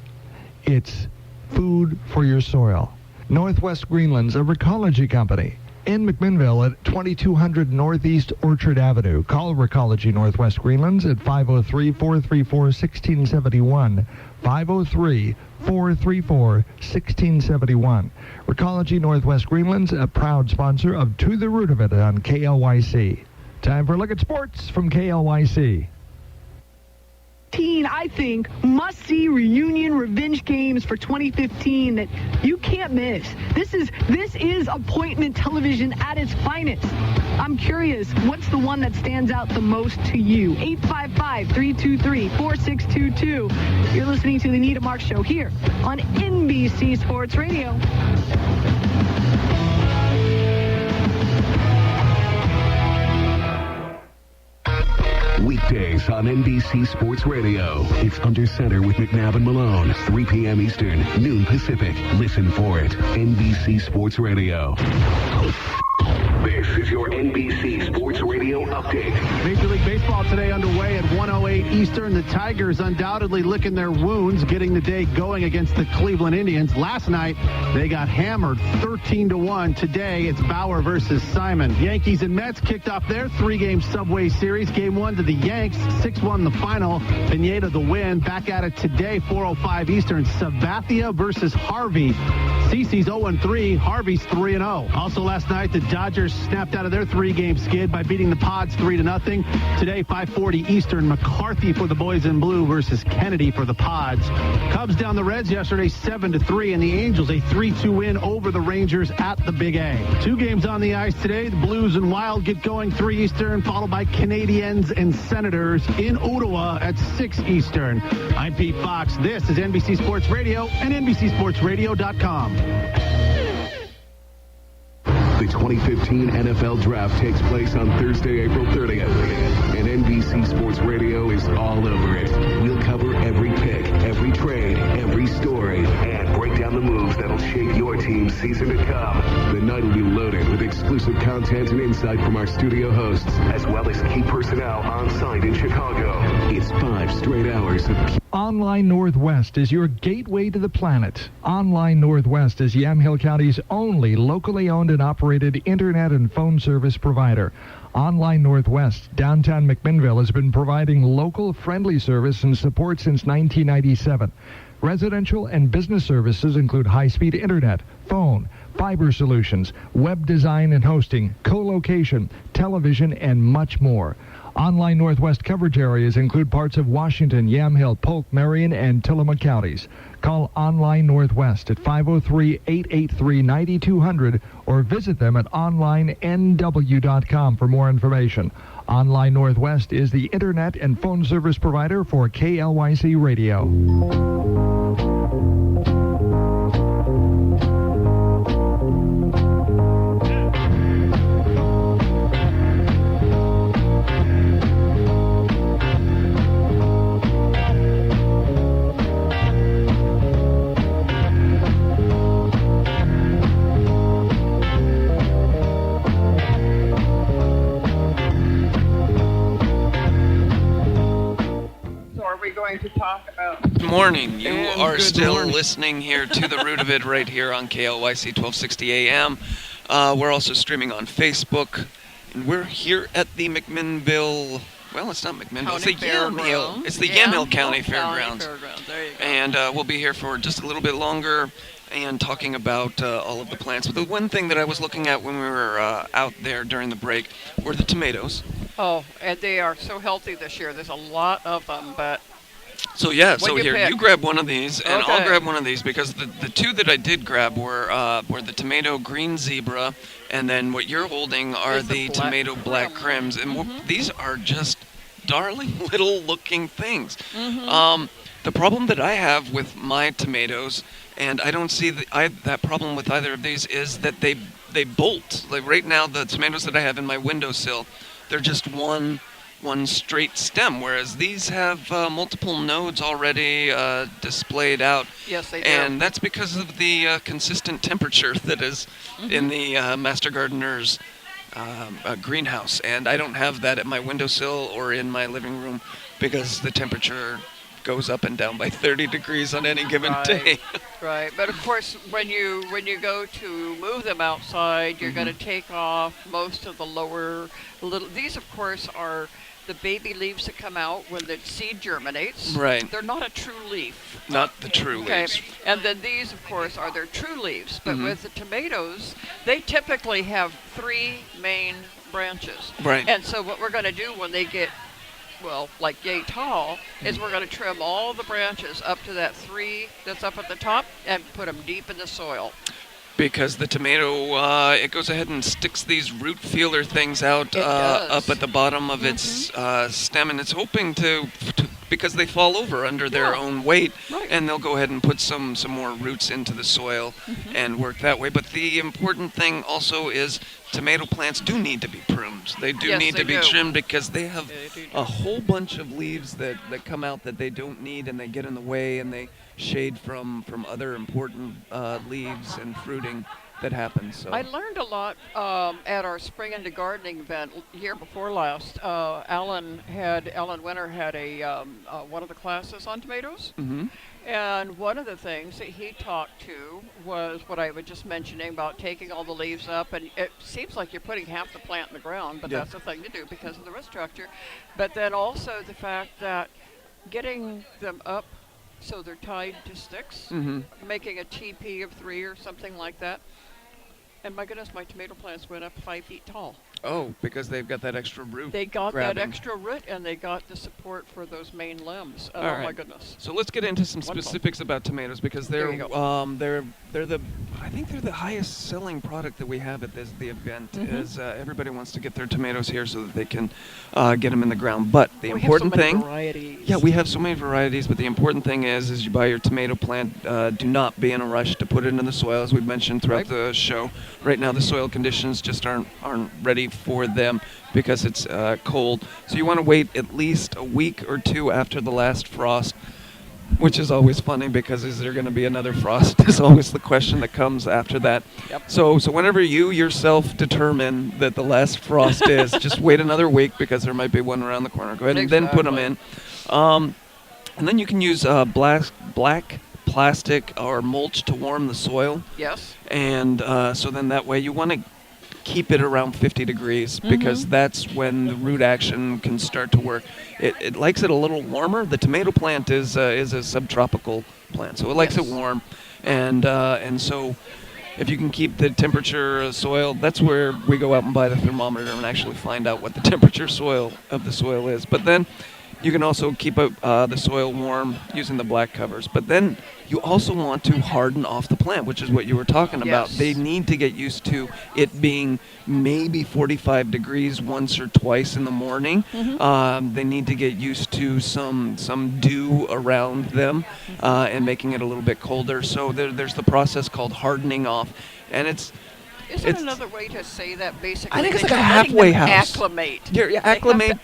It's food for your soil. Northwest Greenland's a Recology company. in McMinnville at 2200 Northeast Orchard Avenue. Call Recology Northwest Greenlands at 503-434-1671. 503-434-1671. Recology Northwest Greenlands, a proud sponsor of To the Root of It on KLYC. Time for a look at sports from KLYC. I think, must-see reunion revenge games for 2015 that you can't miss. This is appointment television at its finest. I'm curious, what's the one that stands out the most to you? 855-323-4622. You're listening to the Nita Mark Show here on NBC Sports Radio. Weekdays on NBC Sports Radio. It's Under Center with McNabb and Malone. 3 p.m. Eastern, noon Pacific. Listen for it. NBC Sports Radio. This is your NBC Sports Radio update. Major League Baseball today underway at 1:08 Eastern. The Tigers undoubtedly licking their wounds, getting the day going against the Cleveland Indians. Last night, they got hammered 13-1. Today, it's Bauer versus Simon. Yankees and Mets kicked off their 3-game Subway Series. Game 1 to the Yanks, 6-1 the final. Pineda the win. Back at it today, 4:05 Eastern. Sabathia versus Harvey. CeCe's 0-3. Harvey's 3-0. Also last night, the Dodgers snapped out of their 3-game skid by beating the Pods 3-0. Today, 5:40 Eastern, McCarthy for the Boys in Blue versus Kennedy for the Pods. Cubs down the Reds yesterday, 7-3, and the Angels a 3-2 win over the Rangers at the Big A. 2 games on the ice today. The Blues and Wild get going 3 Eastern, followed by Canadiens and Senators in Ottawa at 6 Eastern. I'm Pete Fox. This is NBC Sports Radio and NBCSportsRadio.com. The 2015 NFL Draft takes place on Thursday, April 30th, and NBC Sports Radio is all over it. We'll cover every pick, every trade, every story, and break down the moves that'll shape your team's season to come. The night will be loaded with exclusive content and insight from our studio hosts, as well as key personnel on site in Chicago. It's 5 straight hours of Online Northwest is your gateway to the planet. Online Northwest is Yamhill County's only locally owned and operated internet and phone service provider. Online Northwest, downtown McMinnville, has been providing local friendly service and support since 1997. Residential and business services include high-speed internet, phone, fiber solutions, web design and hosting, co-location, television, and much more. Online Northwest coverage areas include parts of Washington, Yamhill, Polk, Marion, and Tillamook counties. Call Online Northwest at 503-883-9200 or visit them at onlinenw.com for more information. Online Northwest is the internet and phone service provider for KLYC Radio. To talk about. Good morning. You are still morning. listening here to The Root of It right here on KLYC 1260 AM. We're also streaming on Facebook. And we're here at the McMinnville, well, it's not McMinnville, it's the Yamhill. It's the Yamhill County Fairgrounds. There you go. And we'll be here for just a little bit longer and talking about all of the plants. But the one thing that I was looking at when we were out there during the break were the tomatoes. Oh, and they are so healthy this year. There's a lot of them, but... So yeah, What'd so you here, pick? you grab one of these, and I'll Okay. grab one of these, because the 2 that I did grab were the tomato green zebra, and then what you're holding are Is the the black tomato black crim. crims, and these are just darling little looking things. Mm-hmm. The problem that I have with my tomatoes, and I don't see that problem with either of these, is that they bolt. Like right now, the tomatoes that I have in my windowsill, they're just one straight stem, whereas these have multiple nodes already displayed out. Yes, they do. And that's because of the consistent temperature that is in the Master Gardener's greenhouse. And I don't have that at my windowsill or in my living room because the temperature goes up and down by 30 degrees on any given day. Right, but of course, when you go to move them outside, you're going to take off most of the lower little. These, of course, are the baby leaves that come out when the seed germinates. Right. They're not a true leaf. Not the true leaves. And then these, of course, are their true leaves. But with the tomatoes, they typically have 3 main branches. Right. And so what we're going to do when they get, well, like yay tall, is we're going to trim all the branches up to that 3 that's up at the top and put them deep in the soil. Because the tomato, it goes ahead and sticks these root feeler things out up at the bottom of its stem, and it's hoping to because they fall over under their own weight, and they'll go ahead and put some more roots into the soil and work that way. But the important thing also is tomato plants do need to be pruned. They do need to be trimmed because they have a whole bunch of leaves that come out that they don't need, and they get in the way, and they shade from other important leaves and fruiting that happens. So I learned a lot at our spring into gardening event year before last. Alan Winter had a one of the classes on tomatoes, and one of the things that he talked to was what I was just mentioning about taking all the leaves up, and it seems like you're putting half the plant in the ground, but that's the thing to do because of the root structure. But then also the fact that getting them up so they're tied to sticks, making a TP of 3 or something like that. And my goodness, my tomato plants went up 5 feet tall. Oh, because they've got that extra root. They got that extra root, and they got the support for those main limbs. Oh my goodness! So let's get into some specifics about tomatoes because they're I think they're the highest selling product that we have at the event. Is everybody wants to get their tomatoes here so that they can get them in the ground. But the important thing, we have so many varieties. But the important thing is you buy your tomato plant. Do not be in a rush to put it in the soil, as we've mentioned throughout the show. Right now, the soil conditions just aren't ready for them because it's cold. So you want to wait at least a week or 2 after the last frost, which is always funny because is there going to be another frost is always the question that comes after that. So whenever you yourself determine that the last frost is, just wait another week because there might be one around the corner. Go ahead and then put them in. And then you can use black plastic or mulch to warm the soil. Yes. And so then that way you want to keep it around 50 degrees because that's when the root action can start to work. It likes it a little warmer. The tomato plant is a subtropical plant, so it likes it warm, and so if you can keep the temperature of soil, that's where we go out and buy the thermometer and actually find out what the temperature of the soil is. But then you can also keep the soil warm using the black covers. But then you also want to harden off the plant, which is what you were talking about. They need to get used to it being maybe 45 degrees once or twice in the morning. They need to get used to some dew around them and making it a little bit colder. So there's the process called hardening off. And it's another way to say that basically? I think it's like a halfway house. Acclimate.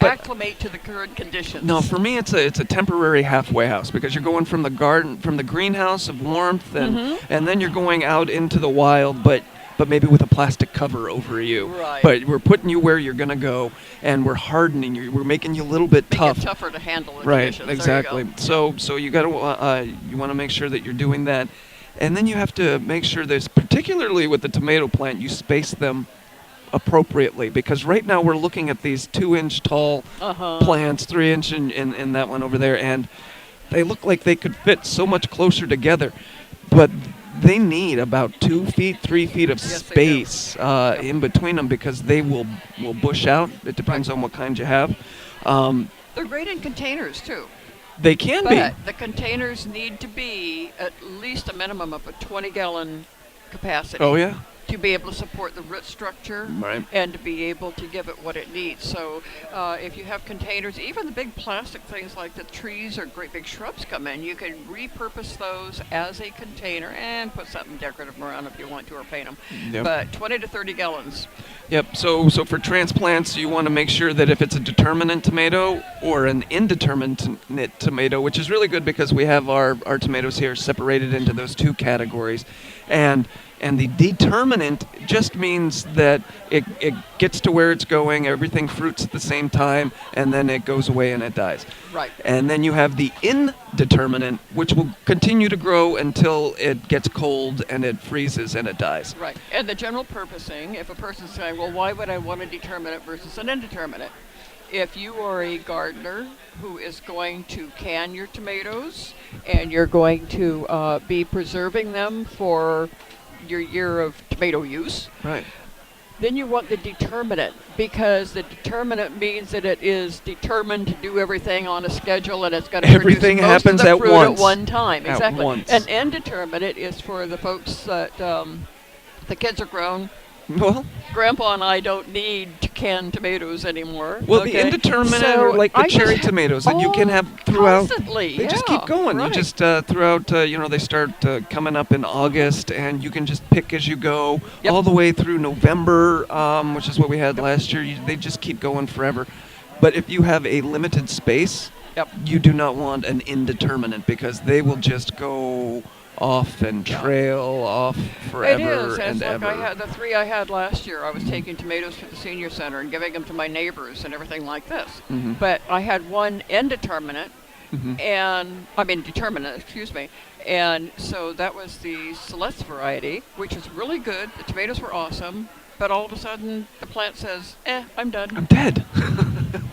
Acclimate to the current conditions. No, for me it's a temporary halfway house because you're going from the greenhouse of warmth and then you're going out into the wild, but maybe with a plastic cover over you. Right. But we're putting you where you're going to go, and we're hardening you. We're making you a little bit tough. Make it tougher to handle the conditions. Right. Exactly. So you got to you want to make sure that you're doing that. And then you have to make sure that, particularly with the tomato plant, you space them appropriately. Because right now we're looking at these 2-inch tall plants, 3-inch in that one over there, and they look like they could fit so much closer together. But they need about 2 feet, 3 feet of space in between them because they will bush out. It depends on what kind you have. They're great in containers, too. They can be. But the containers need to be at least a minimum of a 20-gallon capacity. Oh, yeah. To be able to support the root structure and to be able to give it what it needs. So if you have containers, even the big plastic things like the trees or great big shrubs come in, you can repurpose those as a container and put something decorative around if you want to or paint them. But 20 to 30 gallons. Yep. So for transplants, you want to make sure that if it's a determinate tomato or an indeterminate tomato, which is really good because we have our tomatoes here separated into those 2 categories. And And the determinant just means that it gets to where it's going, everything fruits at the same time, and then it goes away and it dies. Right. And then you have the indeterminate, which will continue to grow until it gets cold and it freezes and it dies. Right. And the general purposing, if a person's saying, well, why would I want a determinate versus an indeterminate? If you are a gardener who is going to can your tomatoes and you're going to be preserving them for your year of tomato use, right, then you want the determinant, because the determinant means that it is determined to do everything on a schedule and it's going to everything produce most happens of the at fruit once. at one time. At Exactly. once. An indeterminate is for the folks that the kids are grown. Well, Grandpa and I don't need to can tomatoes anymore. well, okay? the indeterminate So are like the I cherry just tomatoes that you can have throughout. constantly, They just yeah, keep going. right. You just throughout. They start coming up in August, and you can just pick as you go Yep. all the way through November, which is what we had last year. They just keep going forever. But if you have a limited space, Yep. you do not want an indeterminate because they will just go off and trail off forever It is. and It's like ever. I had the 3 I had last year. I was taking tomatoes to the senior center and giving them to my neighbors and everything like this. Mhm. But I had one indeterminate, Mhm. and determinate, excuse me. And so that was the Celeste variety, which is really good. The tomatoes were awesome. But all of a sudden, the plant says, I'm done. I'm dead.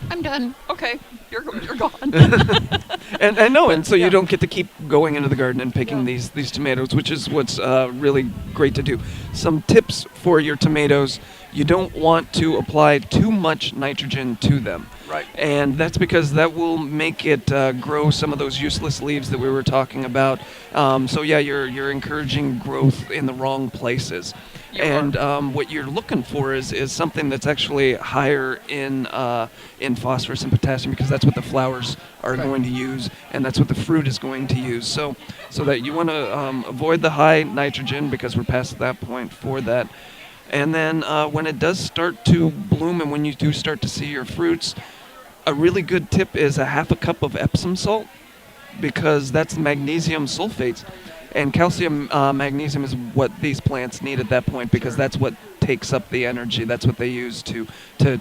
I'm done. Okay, you're gone. And I know, and so Yeah. you don't get to keep going into the garden and picking Yeah. these tomatoes, which is what's really great to do. Some tips for your tomatoes: you don't want to apply too much nitrogen to them. Right. And that's because that will make it grow some of those useless leaves that we were talking about. So yeah, you're encouraging growth in the wrong places. You And what you're looking for is something that's actually higher in phosphorus and potassium, because that's what the flowers are Right. going to use, and that's what the fruit is going to use. So that you want to avoid the high nitrogen, because we're past that point for that. And then when it does start to bloom and when you do start to see your fruits, a really good tip is a half a cup of Epsom salt, because that's magnesium sulfates. And calcium, magnesium is what these plants need at that point, because that's what takes up the energy. That's what they use to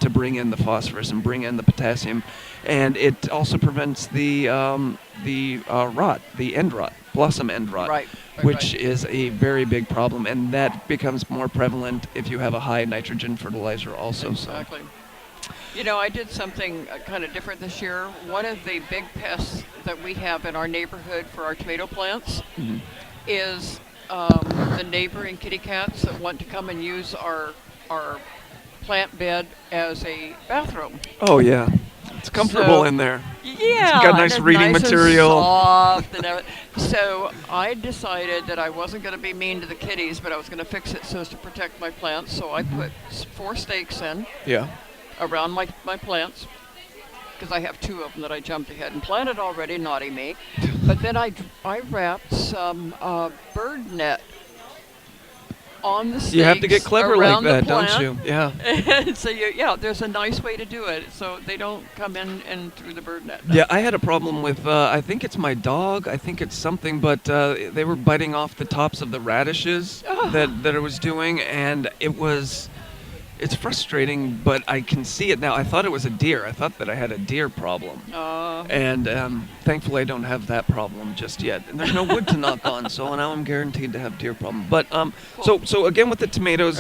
bring in the phosphorus and bring in the potassium. And it also prevents the rot, the end rot, blossom end rot, Right, which right. is a very big problem. And that becomes more prevalent if you have a high nitrogen fertilizer also. Exactly. You know, I did something kind of different this year. One of the big pests that we have in our neighborhood for our tomato plants Mhm. is the neighboring kitty cats that want to come and use our plant bed as a bathroom. Oh, yeah. It's comfortable So- in there. Yeah, got and nice it's reading nice material. And soft and everything. So I decided that I wasn't going to be mean to the kitties, but I was going to fix it so as to protect my plants. So I put 4 stakes in Yeah. around my plants, because I have 2 of them that I jumped ahead and planted already, naughty me. But then I wrapped some bird net on the stakes. You have to get clever like around the that, don't plant. you? Yeah. And so there's a nice way to do it, so they don't come in and through the bird net. Yeah, I had a problem with, I think it's my dog, I think it's something, but they were biting off the tops of the radishes Oh. that it was doing, and it's frustrating, but I can see it now. I thought it was a deer. I thought that I had a deer problem. And thankfully I don't have that problem just yet. And there's no wood to knock on, so now I'm guaranteed to have deer problem. But so again with the tomatoes,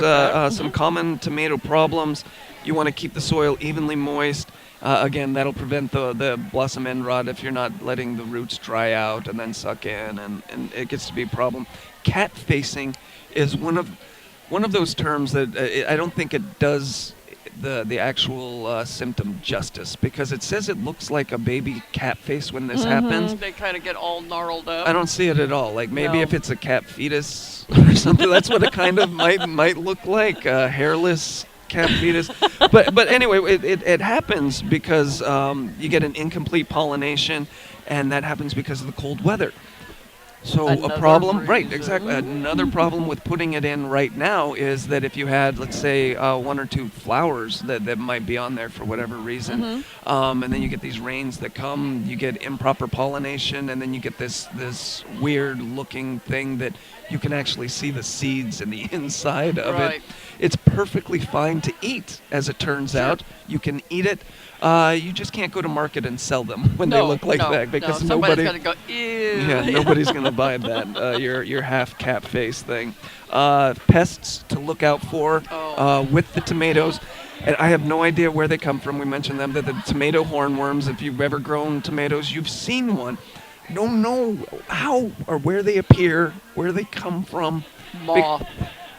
some common tomato problems. You want to keep the soil evenly moist. Again, that'll prevent the blossom end rot if you're not letting the roots dry out and then suck in, and it gets to be a problem. Cat facing is one of those terms that I don't think it does the actual symptom justice, because it says it looks like a baby cat face when this happens. They kind of get all gnarled up. I don't see it at all. Like maybe No. if it's a cat fetus or something, that's what it kind of might look like, a hairless cat fetus. But anyway, it happens because you get an incomplete pollination, and that happens because of the cold weather. So Another a problem, right, reason. exactly. Another problem with putting it in right now is that if you had, let's say, one or two flowers that might be on there for whatever reason, and then you get these rains that come, you get improper pollination, and then you get this weird looking thing that you can actually see the seeds in the inside of Right. it. It's perfectly fine to eat, as it turns out. You can eat it. You just can't go to market and sell them when they look like that because somebody's nobody. gonna go, ew. Yeah, nobody's gonna buy that. Your half cat face thing. Pests to look out for with the tomatoes. And I have no idea where they come from. We mentioned them. They're the tomato hornworms. If you've ever grown tomatoes, you've seen one. Don't know how or where they appear, where they come from. Moth.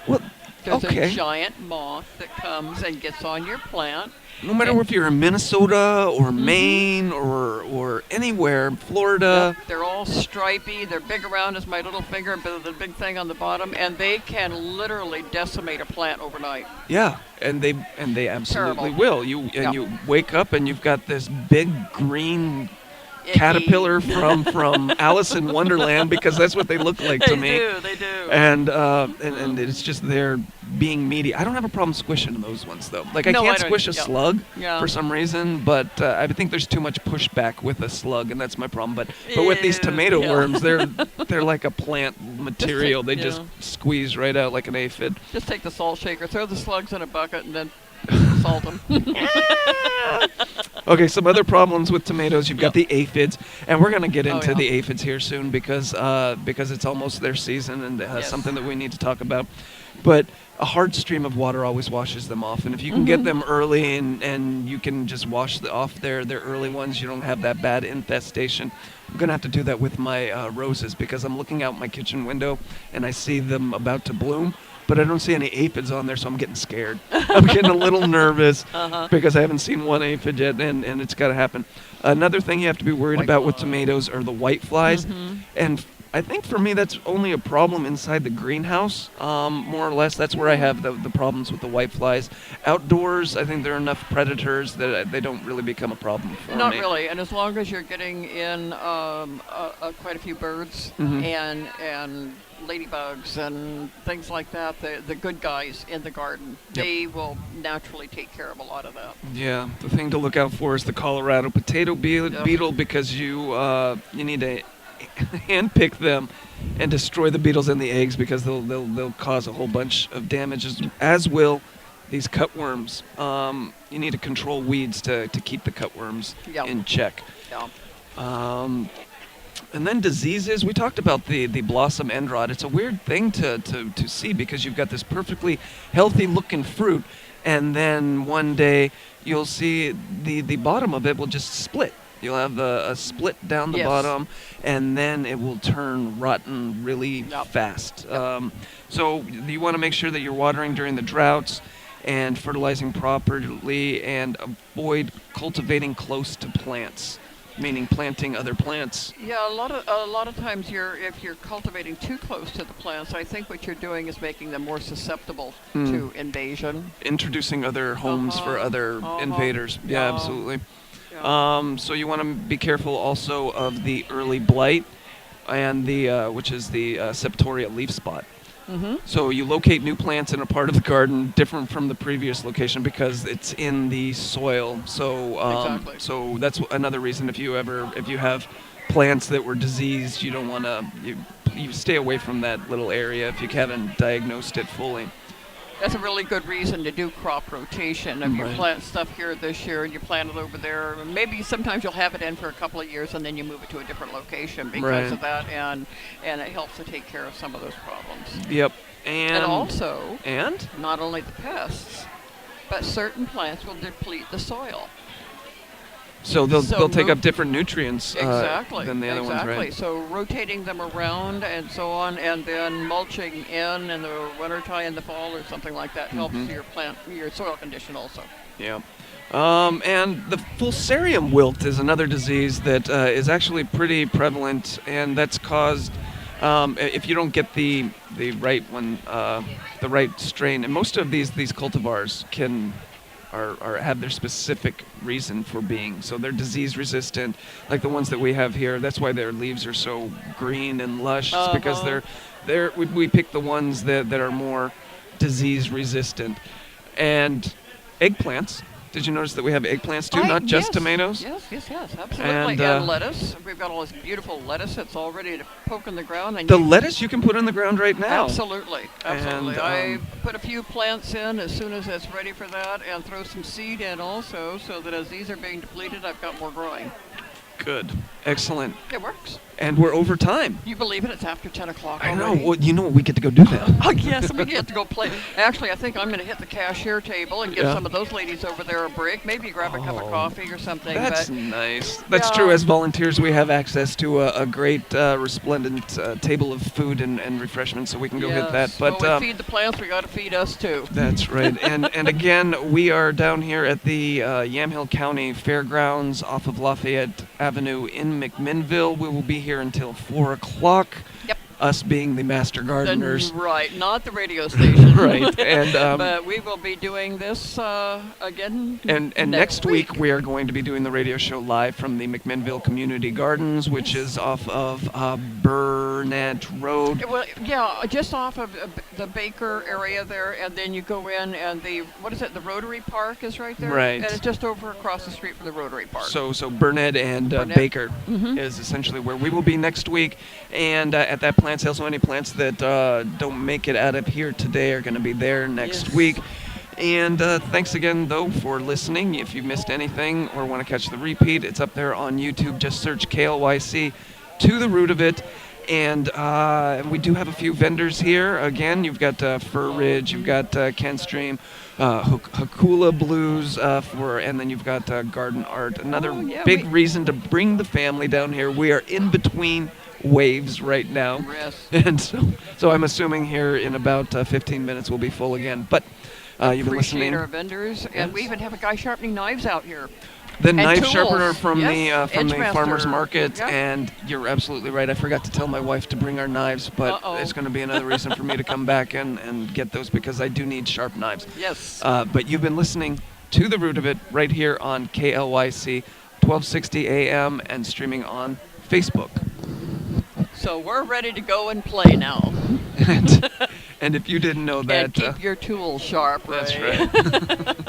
Well, There's okay. a giant moth that comes and gets on your plant. No matter if you're in Minnesota or Maine or anywhere, Florida. Yep, they're all stripy. They're big around as my little finger, but the big thing on the bottom, and they can literally decimate a plant overnight. Yeah, and they absolutely Terrible. will. You wake up and you've got this big green caterpillar from Alice in Wonderland, because that's what they look like to me. They do. And it's just they're being meaty. I don't have a problem squishing those ones though. Like I No, can't I don't- squish a yeah. slug Yeah. for some reason, but I think there's too much pushback with a slug, and that's my problem. But with these Ew, tomato yeah. worms, they're like a plant material. They just yeah. squeeze right out like an aphid. Just take the salt shaker, throw the slugs in a bucket, and then salt them. Okay, some other problems with tomatoes. You've got the aphids, and we're going to get Oh, into yeah. the aphids here soon because it's almost their season and Yes. something that we need to talk about. But a hard stream of water always washes them off, and if you can get them early and you can just wash off their early ones, you don't have that bad infestation. I'm going to have to do that with my roses because I'm looking out my kitchen window and I see them about to bloom. But I don't see any aphids on there, so I'm getting scared. I'm getting a little nervous because I haven't seen one aphid yet, and it's got to happen. Another thing you have to be worried about with tomatoes are the white flies. And I think for me that's only a problem inside the greenhouse, more or less. That's where I have the problems with the white flies. Outdoors, I think there are enough predators that they don't really become a problem for Not me. really, and as long as you're getting in quite a few birds and ladybugs and things like that, the good guys in the garden, they will naturally take care of a lot of that. Yeah, the thing to look out for is the Colorado potato beetle because you need to handpick them and destroy the beetles and the eggs because they'll cause a whole bunch of damage, as will these cutworms. You need to control weeds to keep the cutworms in check. Yeah. And then diseases. We talked about the blossom end rot. It's a weird thing to see because you've got this perfectly healthy looking fruit, and then one day you'll see the bottom of it will just split. You'll have a split down the bottom, and then it will turn rotten really fast. So you want to make sure that you're watering during the droughts and fertilizing properly, and avoid cultivating close to plants. Meaning planting other plants. Yeah, a lot of times if you're cultivating too close to the plants, I think what you're doing is making them more susceptible to invasion. Introducing other homes for other invaders. Yeah, absolutely. Yeah. So you want to be careful also of the early blight, and which is the septoria leaf spot. So you locate new plants in a part of the garden different from the previous location because it's in the soil. So Exactly. so that's another reason if you have plants that were diseased, you don't want to you stay away from that little area if you haven't diagnosed it fully. That's a really good reason to do crop rotation. If you plant stuff here this year and you plant it over there, maybe sometimes you'll have it in for a couple of years and then you move it to a different location because of that, and it helps to take care of some of those problems. Yep. And also, and not only the pests, but certain plants will deplete the soil. So they'll take up different nutrients than the other ones, right? So rotating them around and so on, and then mulching in the wintertime, in the fall, or something like that helps your soil condition also. Yeah. And the Fusarium wilt is another disease that is actually pretty prevalent, and that's caused if you don't get the right one, the right strain. And most of these cultivars are have their specific reason for being. So they're disease resistant, like the ones that we have here. That's why their leaves are so green and lush. It's because we pick the ones that are more disease resistant. And eggplants. Did you notice that we have eggplants too, not just tomatoes? Yes, absolutely. And lettuce. We've got all this beautiful lettuce that's all ready to poke in the ground. And the lettuce you can put in the ground right now. Absolutely. And, I put a few plants in as soon as it's ready for that, and throw some seed in also, so that as these are being depleted, I've got more growing. Good. Excellent. It works. And we're over time. You believe it? It's after 10 o'clock I already. know. Well, you know what? We get to go do that. Oh, yes, we get to go play. Actually, I think I'm going to hit the cashier table and give some of those ladies over there a break. Maybe grab a cup of coffee or something. That's nice. That's true. As volunteers, we have access to a great, resplendent table of food and refreshments, so we can go hit that. But we feed the plants. We got to feed us too. That's right. And again, we are down here at the Yamhill County Fairgrounds off of Lafayette Avenue in McMinnville. We will be here until 4 o'clock. Yep. Us being the master gardeners. Right, not the radio station. Right. And but we will be doing this again and next week we are going to be doing the radio show live from the McMinnville Community Gardens, which is off of Burnett Road. Well, yeah, just off of the Baker area there, and then you go in, and the Rotary Park is right there. Right. And it's just over across the street from the Rotary Park. So Burnett and Baker is essentially where we will be next week, and at that plant sale, so any plants that don't make it out of here today are going to be there next week. And thanks again, though, for listening. If you missed anything or want to catch the repeat, it's up there on YouTube. Just search KLYC to the root of it. And we do have a few vendors here. Again, you've got Fur Ridge, you've got Ken Stream, Hakula Blues, and then you've got Garden Art. Another big reason to bring the family down here. We are in between waves right now. Yes. And so I'm assuming here in about 15 minutes we'll be full again. But you've been listening. Appreciate our vendors, and we even have a guy sharpening knives out here. The knife tools. sharpener from the Edgemaster. farmer's market, and you're absolutely right. I forgot to tell my wife to bring our knives, but it's going to be another reason for me to come back and get those because I do need sharp knives. Yes. But you've been listening to The Root of It right here on KLYC 1260 AM and streaming on Facebook. So we're ready to go and play now. And if you didn't know that... And keep your tools sharp, right? That's right.